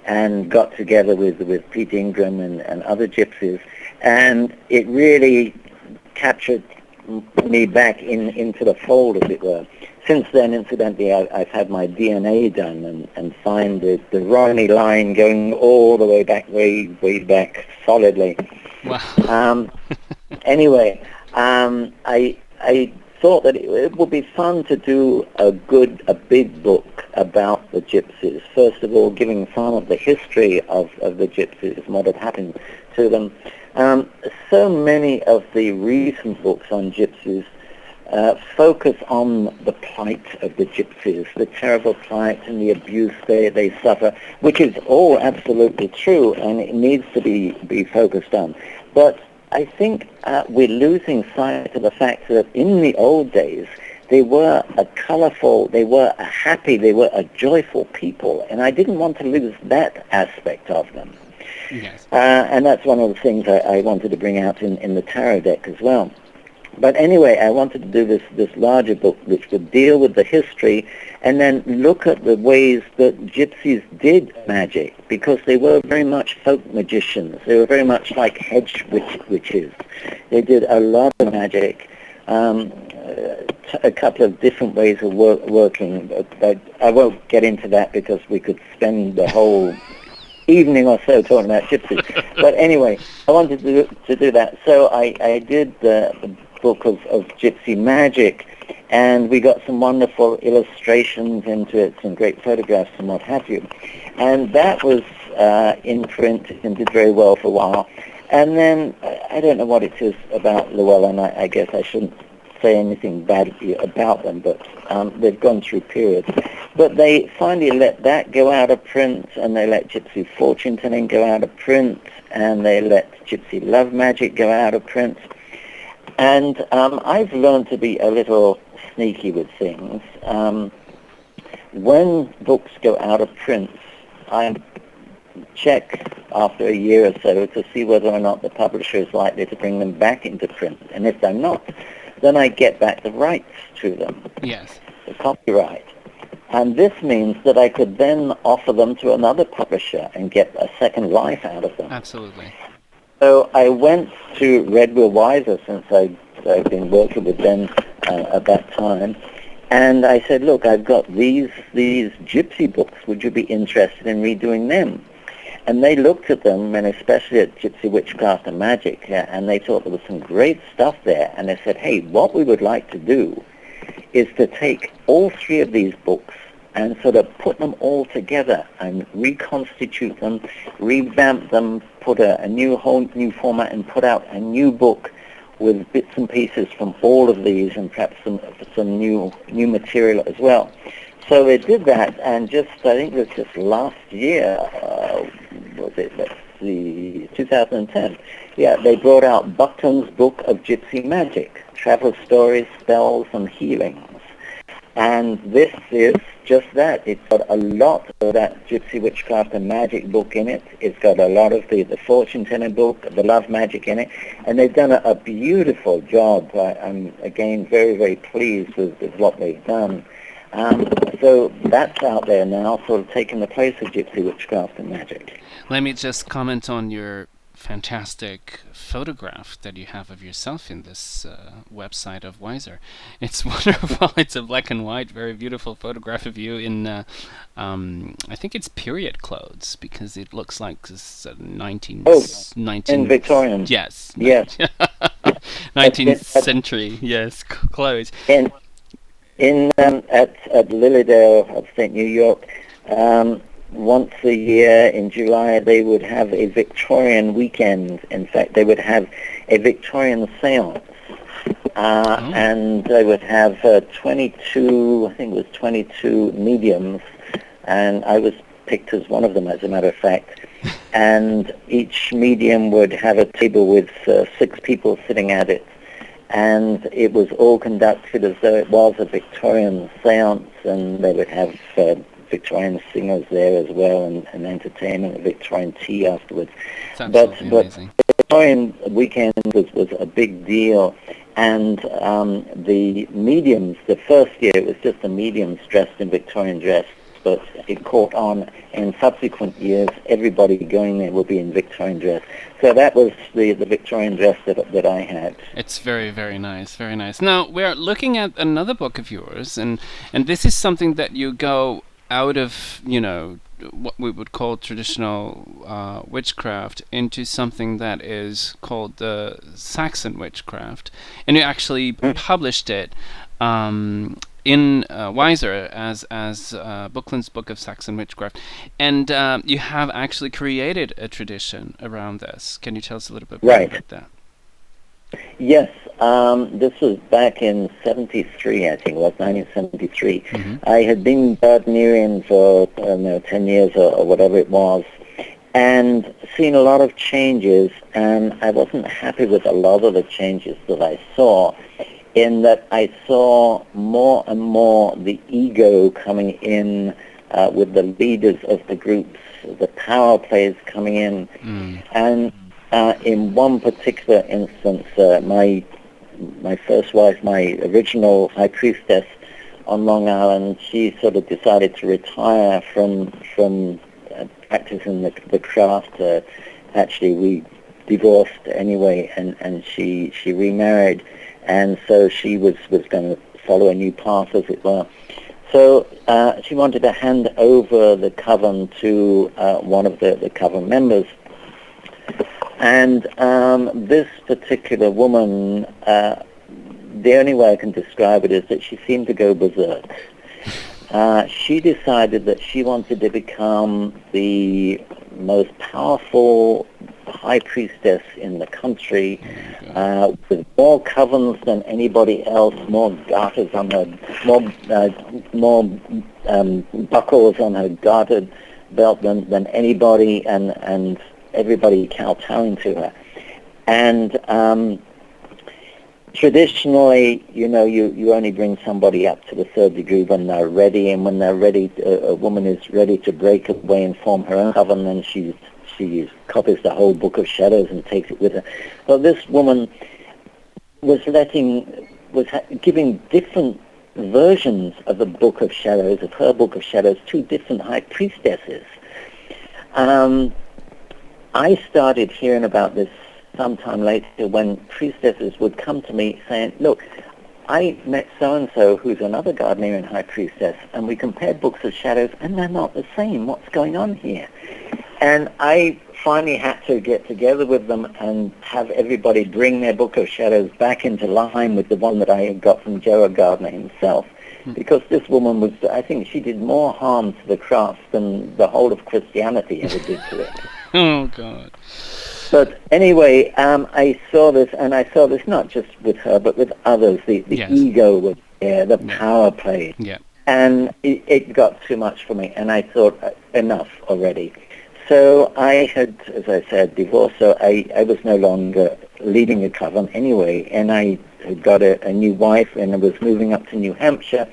and got together with Pete Ingram and other gypsies, and it really captured me back into the fold, as it were. Since then, incidentally, I've had my DNA done and find the Romany line going all the way back solidly. Wow. Anyway, I thought that it would be fun to do a big book about the gypsies. First of all, giving some of the history of the gypsies and what had happened to them. So many of the recent books on gypsies focus on the plight of the gypsies, the terrible plight and the abuse they suffer, which is all absolutely true, and it needs to be focused on. But I think we're losing sight of the fact that in the old days, they were a colorful, they were a happy, they were a joyful people, and I didn't want to lose that aspect of them. Yes. And that's one of the things I wanted to bring out in the tarot deck as well. But anyway, I wanted to do this larger book which would deal with the history and then look at the ways that gypsies did magic, because they were very much folk magicians. They were very much like hedge witches. They did a lot of magic, a couple of different ways of working. But I won't get into that because we could spend the whole evening or so talking about gypsies. But anyway, I wanted to do that. So I did the book of gypsy magic, and we got some wonderful illustrations into it, some great photographs and what have you. And that was in print and did very well for a while. And then, I don't know what it is about Llewellyn, I guess I shouldn't say anything bad about them, but they've gone through periods. But they finally let that go out of print, and they let Gypsy Fortune Telling go out of print, and they let Gypsy Love Magic go out of print. And I've learned to be a little sneaky with things. When books go out of print, I check after a year or so to see whether or not the publisher is likely to bring them back into print. And if they're not, then I get back the rights to them. Yes. The copyright. And this means that I could then offer them to another publisher and get a second life out of them. Absolutely. So I went to Redwell Weiser, since I've been working with them at that time, and I said, look, I've got these gypsy books. Would you be interested in redoing them? And they looked at them, and especially at Gypsy Witchcraft and Magic, and they thought there was some great stuff there. And they said, hey, what we would like to do is to take all three of these books and sort of put them all together and reconstitute them, revamp them, put a whole new format, and put out a new book with bits and pieces from all of these, and perhaps some new material as well. So they did that, and I think it was just last year, let's see, 2010. Yeah, they brought out Buckland's Book of Gypsy Magic, Travel Stories, Spells, and Healings. And this is just that. It's got a lot of that Gypsy Witchcraft and Magic book in it. It's got a lot of the Fortune Telling book, the Love Magic in it. And they've done a beautiful job. I'm, again, very, very pleased with what they've done. So that's out there now, sort of taking the place of Gypsy Witchcraft and Magic. Let me just comment on your fantastic photograph that you have of yourself in this website of Weiser. It's wonderful. It's a black and white, very beautiful photograph of you in, I think it's period clothes, because it looks like this 19... in Victorian. Yes. Yes. 19th century, yes, clothes. At Lilydale, upstate New York, once a year in July, they would have a Victorian weekend. In fact, they would have a Victorian seance. And they would have 22, I think it was 22 mediums, and I was picked as one of them, as a matter of fact. And each medium would have a table with 6 people sitting at it. And it was all conducted as though it was a Victorian seance, and they would have Victorian singers there as well, and entertainment, a Victorian tea afterwards. But the Victorian weekend was a big deal, and the mediums, the first year it was just the mediums dressed in Victorian dress, but it caught on in subsequent years. Everybody going there will be in Victorian dress. So that was the Victorian dress that I had. It's very, very nice, very nice. Now, we're looking at another book of yours, and this is something that you go out of, what we would call traditional witchcraft into something that is called the Saxon witchcraft, and you actually published it in Weiser as Buckland's Book of Saxon Witchcraft, and you have actually created a tradition around this. Can you tell us a little bit more about that? Yes, this was back in 73, I think it was, 1973. Mm-hmm. I had been Gardnerian for, 10 years or whatever it was, and seen a lot of changes, and I wasn't happy with a lot of the changes that I saw, in that I saw more and more the ego coming in with the leaders of the groups, the power players coming in, and in one particular instance, my first wife, my original high priestess on Long Island, she sort of decided to retire from practicing the craft. Actually, we divorced anyway, and she remarried, and so she was going to follow a new path, as it were. So she wanted to hand over the coven to one of the coven members. And this particular woman, the only way I can describe it is that she seemed to go berserk. She decided that she wanted to become the most powerful high priestess in the country, with more covens than anybody else, more garters on her, more buckles on her gartered belt than anybody, and everybody kowtowing to her. And traditionally, you only bring somebody up to the third degree when they're ready, and when they're ready, a woman is ready to break away and form her own coven, and she copies the whole Book of Shadows and takes it with her. Well, this woman was giving different versions of the Book of Shadows, of her Book of Shadows, to different high priestesses. I started hearing about this sometime later when priestesses would come to me saying, look, I met so-and-so who's another Gardnerian high priestess, and we compared Books of Shadows, and they're not the same. What's going on here? And I finally had to get together with them and have everybody bring their Book of Shadows back into line with the one that I had got from Gerard Gardner himself, because this woman was, I think she did more harm to the craft than the whole of Christianity ever did to it. Oh, God. But anyway, I saw this, and I saw this not just with her, but with others. The Yes. ego was there, the power play. Yeah. And it got too much for me, and I thought, enough already. So I had, as I said, divorced, so I was no longer leading a coven anyway, and I had got a new wife, and I was moving up to New Hampshire,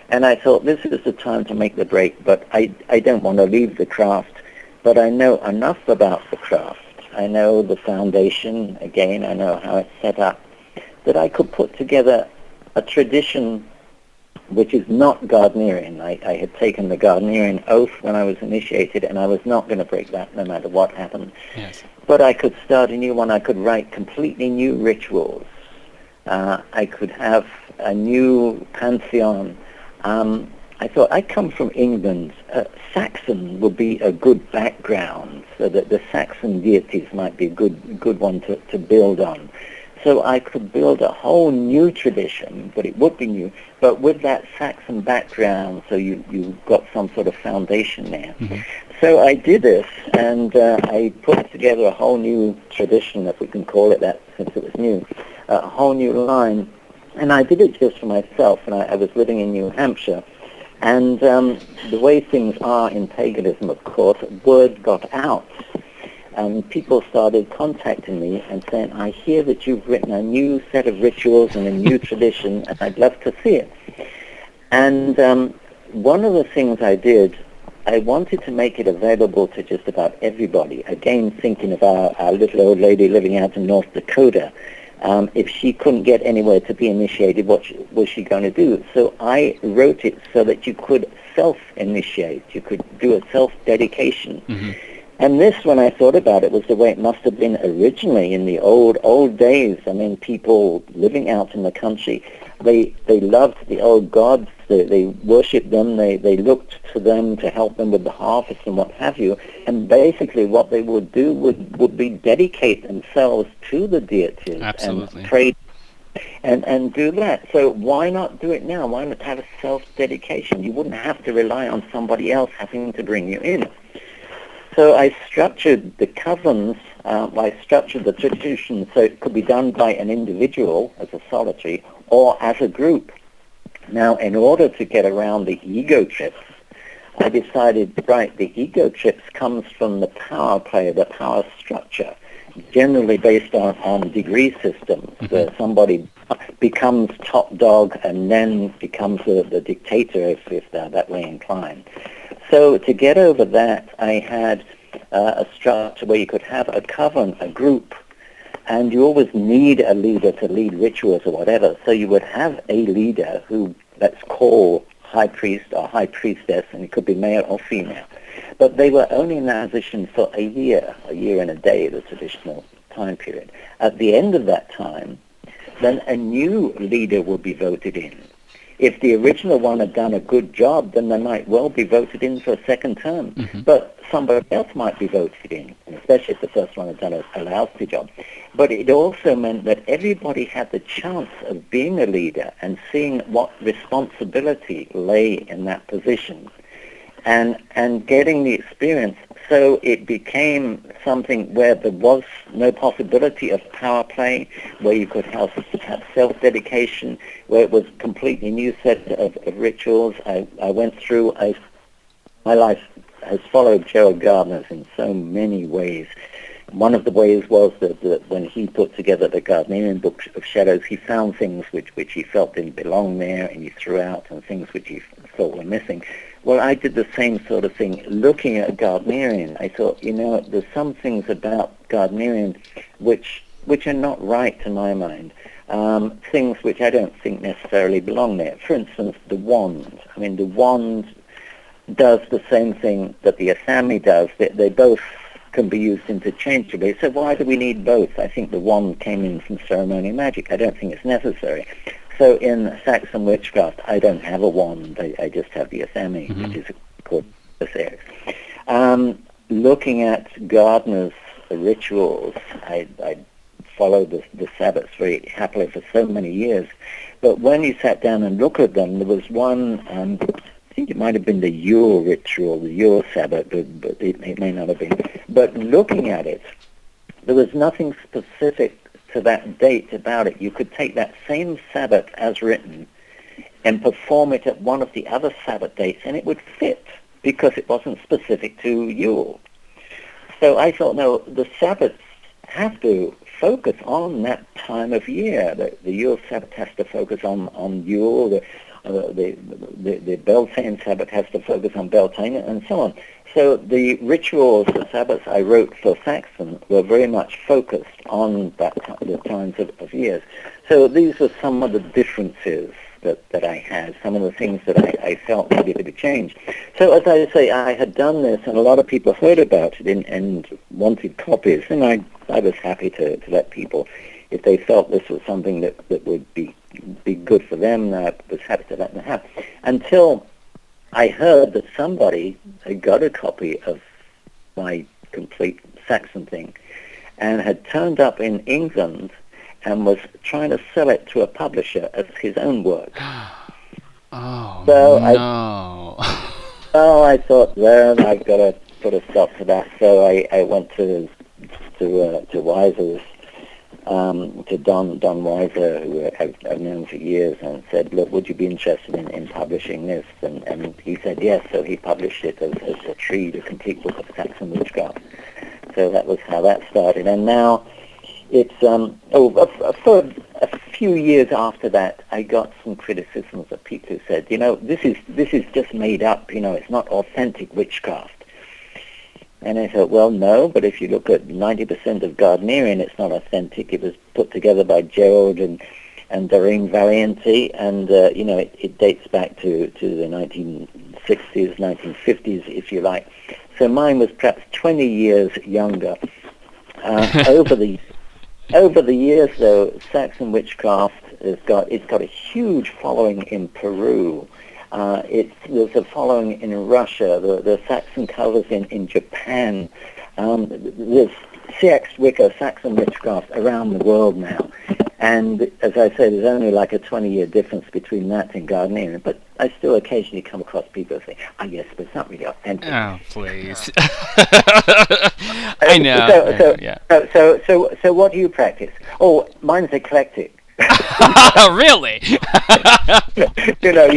and I thought, this is the time to make the break, but I don't want to leave the craft, but I know enough about the craft. I know the foundation, again, I know how it's set up, that I could put together a tradition which is not Gardnerian. I had taken the Gardnerian oath when I was initiated, and I was not going to break that no matter what happened. Yes. But I could start a new one. I could write completely new rituals. I could have a new pantheon. I thought, I come from England. Saxon would be a good background, so that the Saxon deities might be a good one to build on. So I could build a whole new tradition, but it would be new, but with that Saxon background, so you've got some sort of foundation there. Mm-hmm. So I did this, and I put together a whole new tradition, if we can call it that, since it was new, a whole new line. And I did it just for myself, and I was living in New Hampshire. And the way things are in paganism, of course, word got out. And people started contacting me and saying, I hear that you've written a new set of rituals and a new tradition, and I'd love to see it. And one of the things I did, I wanted to make it available to just about everybody. Again, thinking of our little old lady living out in North Dakota. If she couldn't get anywhere to be initiated, what was she going to do? So I wrote it so that you could self-initiate. You could do a self-dedication. Mm-hmm. And this, when I thought about it, was the way it must have been originally in the old days. I mean, people living out in the country. They loved the old gods. They worshipped them. They looked to them to help them with the harvest and what have you. And basically, what they would do would be dedicate themselves to the deities Absolutely. and pray and do that. So why not do it now? Why not have a self-dedication? You wouldn't have to rely on somebody else having to bring you in. So I structured the covens, I structured the tradition so it could be done by an individual as a solitary or as a group. Now, in order to get around the ego trips, I decided, right, the ego trips comes from the power play, the power structure, generally based on degree systems, where somebody becomes top dog and then becomes the dictator if they're that way inclined. So to get over that, I had a structure where you could have a coven, a group, and you always need a leader to lead rituals or whatever. So you would have a leader who, let's call high priest or high priestess, and it could be male or female. But they were only in that position for a year and a day, the traditional time period. At the end of that time, then a new leader would be voted in. If the original one had done a good job, then they might well be voted in for a second term. But somebody else might be voted in, and especially if the first one had done a lousy job. But it also meant that everybody had the chance of being a leader and seeing what responsibility lay in that position and getting the experience. So it became something where there was no possibility of power play, where you could have self-dedication, where it was a completely new set of rituals. I went through, my life has followed Gerald Gardner's in so many ways. One of the ways was that when he put together the Gardnerian Book of Shadows, he found things which he felt didn't belong there, and he threw out, and things which he thought were missing. Well, I did the same sort of thing. Looking at Gardnerian, I thought, there's some things about Gardnerian which are not right to my mind. Things which I don't think necessarily belong there. For instance, the wand. I mean, the wand does the same thing that the Asami does. They both can be used interchangeably. So why do we need both? I think the wand came in from ceremonial magic. I don't think it's necessary. So in Saxon witchcraft, I don't have a wand. I just have the Asami, which is called Osiris. Looking at Gardner's rituals, I followed the Sabbats very happily for so many years. But when you sat down and looked at them, there was one, I think it might have been the Yule ritual, the Yule Sabbat, but it may not have been. But looking at it, there was nothing specific to that date about it. You could take that same Sabbath as written and perform it at one of the other Sabbath dates, and it would fit because it wasn't specific to Yule. So I thought, no, the Sabbaths have to focus on that time of year. The Yule Sabbath has to focus on Yule. The Beltane Sabbath has to focus on Beltane, and so on. So the rituals, the Sabbats I wrote for Saxon were very much focused on the times of years. So these were some of the differences that I had, some of the things that I felt needed to be changed. So as I say, I had done this, and a lot of people heard about it and wanted copies, and I was happy to let people, if they felt this was something that would be good for them, I was happy to let them have. Until I heard that somebody had got a copy of my complete Saxon thing and had turned up in England and was trying to sell it to a publisher as his own work. Oh, so no. I thought, well, I've got to put a stop to that. So I went to Weiser's, to Don Weiser, who I've known for years, and said, look, would you be interested in publishing this? And he said yes, so he published it as a tree, the complete book of Saxon witchcraft. So that was how that started. And now it's, for a few years after that, I got some criticisms of people who said, this is just made up, it's not authentic witchcraft. And I thought, well, no, but if you look at 90% of Gardnerian, it's not authentic. It was put together by Gerald and Doreen Valianti, and, it dates back to the 1960s, 1950s, if you like. So mine was perhaps 20 years younger. Over the years, though, Saxon witchcraft it's got a huge following in Peru. There's a following in Russia. The Saxon covers in Japan. There's CX Wicca, Saxon witchcraft around the world now. And as I say, there's only like a 20-year difference between that and Gardnerian. But I still occasionally come across people who say, yes, but it's not really authentic. Oh, please. I know. So what do you practice? Oh, mine's eclectic. Really? You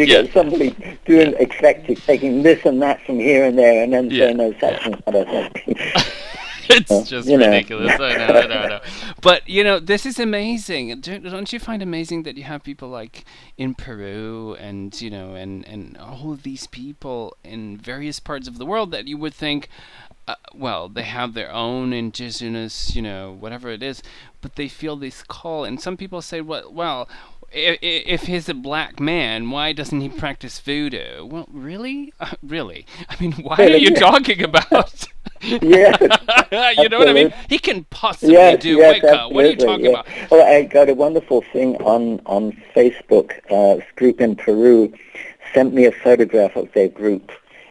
get somebody doing eclectic, taking this and that from here and there, and then saying, no, Saxon's not authentic. It's just ridiculous. I know. But, this is amazing. Don't you find amazing that you have people like in Peru and, and all of these people in various parts of the world that you would think, they have their own indigenous, whatever it is, but they feel this call. And some people say, well, if he's a black man, why doesn't he practice voodoo? Well, really? Really? I mean, why are you talking about? Yes. You know what I mean? He can possibly do Wicca. Absolutely. What are you talking about? Well, I got a wonderful thing on Facebook. This group in Peru sent me a photograph of their group,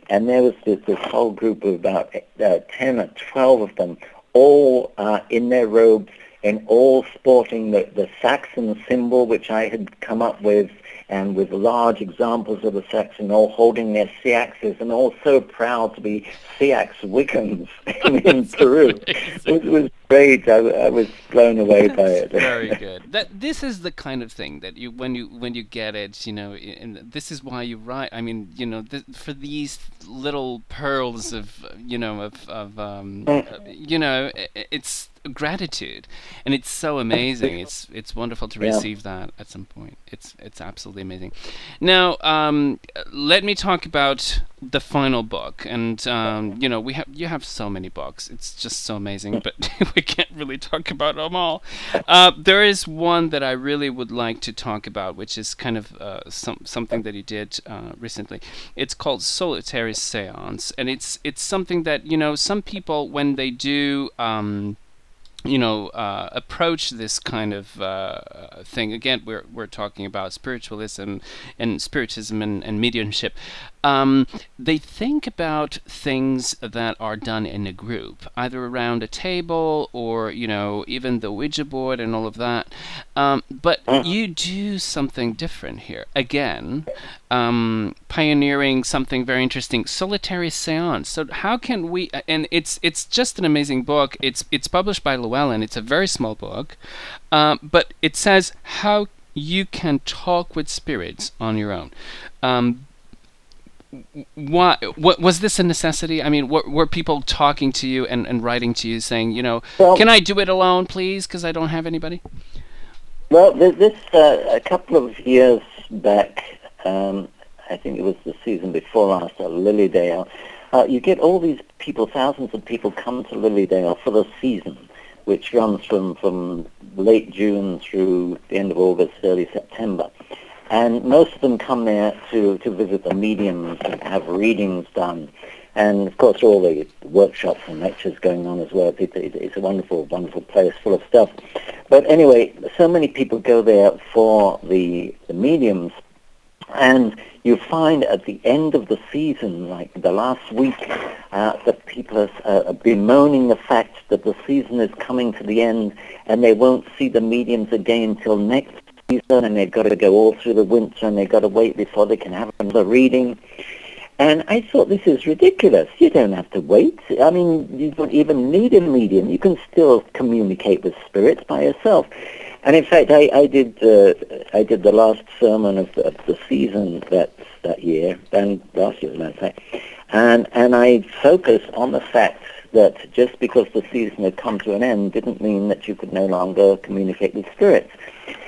and there was this whole group of about 10 or 12 of them, all in their robes, and all sporting the Saxon symbol, which I had come up with, and with large examples of the Saxon, all holding their seaxes, and all so proud to be seax Wiccans in Peru. It was great. I was blown away by it. Very good. This is the kind of thing that when you get it, and this is why you write. I mean, for these little pearls of, it's gratitude, and it's so amazing. It's wonderful to receive that at some point. It's absolutely amazing. Now, let me talk about the final book, and you have so many books. It's just so amazing, but we can't really talk about them all. There is one that I really would like to talk about, which is kind of something that you did recently. It's called Solitary Seance, and it's something that some people, when they do approach this kind of thing. Again, we're talking about spiritualism and spiritism and mediumship. They think about things that are done in a group, either around a table or, even the Ouija board and all of that. But you do something different here. Again, pioneering something very interesting, Solitary Seance. So how can we, and it's just an amazing book. It's published by Llewellyn. It's a very small book, but it says how you can talk with spirits on your own. What was this a necessity? I mean, were people talking to you and writing to you saying, can I do it alone, please, because I don't have anybody? Well, this a couple of years back, I think it was the season before last at Lilydale, you get all these people, thousands of people come to Lilydale for the season, which runs from late June through the end of August, early September. And most of them come there to visit the mediums and have readings done. And, of course, all the workshops and lectures going on as well. It's a wonderful, wonderful place full of stuff. But anyway, so many people go there for the mediums. And you find at the end of the season, like the last week, that people are bemoaning the fact that the season is coming to the end and they won't see the mediums again until next season, and they've got to go all through the winter and they've got to wait before they can have another reading. And I thought, this is ridiculous. You don't have to wait. I mean, you don't even need a medium. You can still communicate with spirits by yourself. And in fact, I did the last sermon of the season that year, and last year, as a matter of fact, and I focused on the fact that just because the season had come to an end didn't mean that you could no longer communicate with spirits.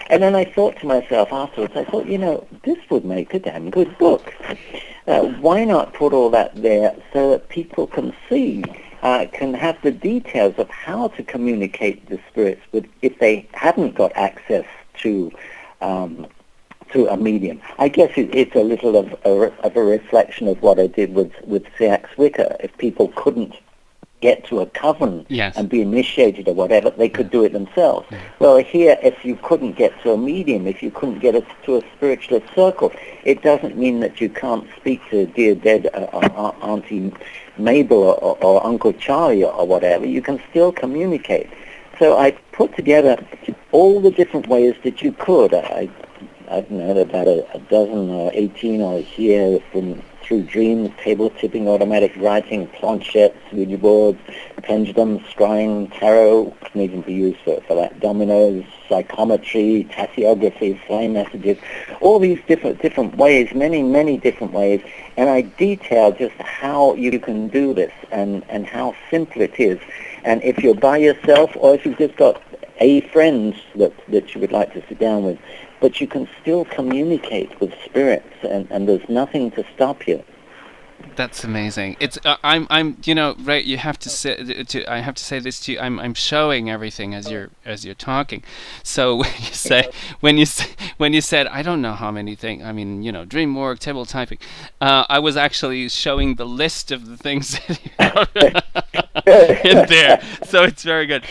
And then I thought to myself afterwards, this would make a damn good book. Why not put all that there so that people can see, can have the details of how to communicate with spirits if they hadn't got access to a medium. I guess it's a little of a reflection of what I did with CX Wicca. If people couldn't get to a coven Yes. and be initiated or whatever, they could do it themselves. Well, here, if you couldn't get to a medium, if you couldn't get to a spiritualist circle, it doesn't mean that you can't speak to dear dead Auntie Mabel or Uncle Charlie or whatever. You can still communicate. So I put together all the different ways that you could. I don't know, about a dozen or 18 or here through dreams, table tipping, automatic writing, planchettes, Ouija boards, pendulums, scrying, tarot, can even be used for that, dominoes, psychometry, tasseography, flame messages, all these different ways, many different ways, and I detail just how you can do this and how simple it is. And if you're by yourself or if you've just got friends that you would like to sit down with, but you can still communicate with spirits, and there's nothing to stop you. That's amazing. It's I'm you know, Ray, you have to say I have to say this to you. I'm showing everything as you're talking. So when you said I don't know how many things. I mean, you know, dream work, table typing. I was actually showing the list of the things that in there. So it's very good.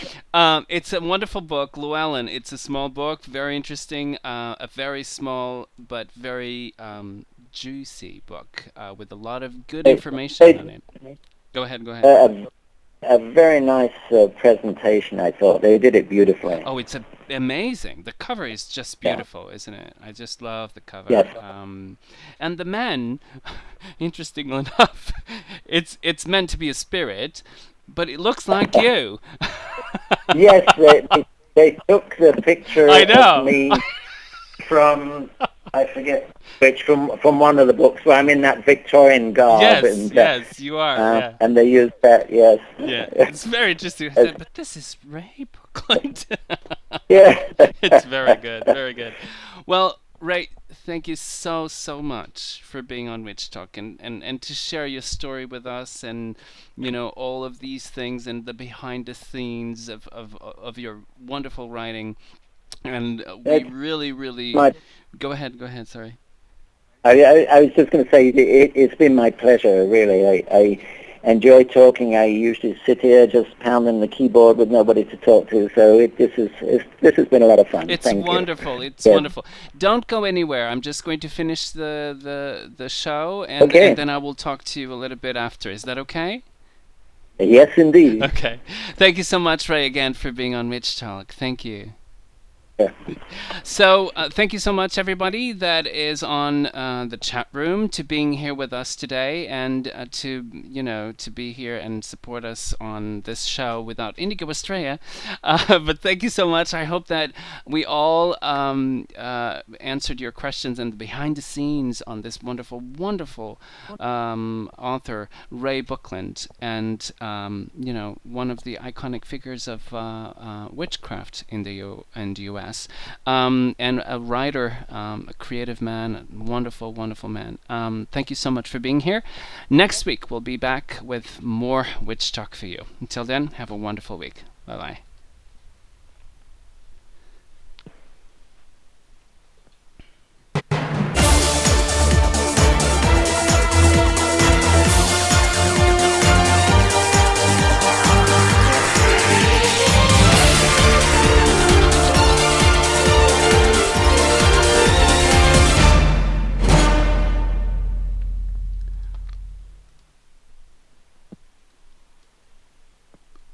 It's a wonderful book, Llewellyn. It's a small book, very interesting. A very small but very juicy book with a lot of good information on it. Go ahead. A very nice presentation, I thought. They did it beautifully. Oh, it's amazing. The cover is just beautiful, isn't it? I just love the cover. Yes. And the man, interestingly enough, it's meant to be a spirit, but it looks like you. Yes, they took the picture of me from, I forget which, from one of the books where I'm in that Victorian garb. Yes, you are. And they used that, yes. Yeah, it's very interesting. I said, but this is Ray Buckland. Yeah. It's very good, very good. Well, Ray, thank you so much for being on Witch Talk and to share your story with us, and you know, all of these things and the behind the scenes of your wonderful writing. And we really go ahead, sorry. I was just going to say it's been my pleasure, really. I enjoy talking. I usually sit here just pounding the keyboard with nobody to talk to. So this has been a lot of fun. It's Thank wonderful. you. It's wonderful. Don't go anywhere. I'm just going to finish the show, and then I will talk to you a little bit after. Is that okay? Yes, indeed. Okay. Thank you so much, Ray, again, for being on Witch Talk. Thank you. Yeah. So thank you so much, everybody that is on the chat room, to being here with us today, and to be here and support us on this show without Indigo Estrella. But thank you so much. I hope that we all answered your questions and the behind the scenes on this wonderful author, Ray Buckland, and one of the iconic figures of witchcraft in the U.S. And a writer, a creative man, wonderful man. Thank you so much for being here. Next week we'll be back with more Witch Talk for you. Until then, have a wonderful week. Bye-bye.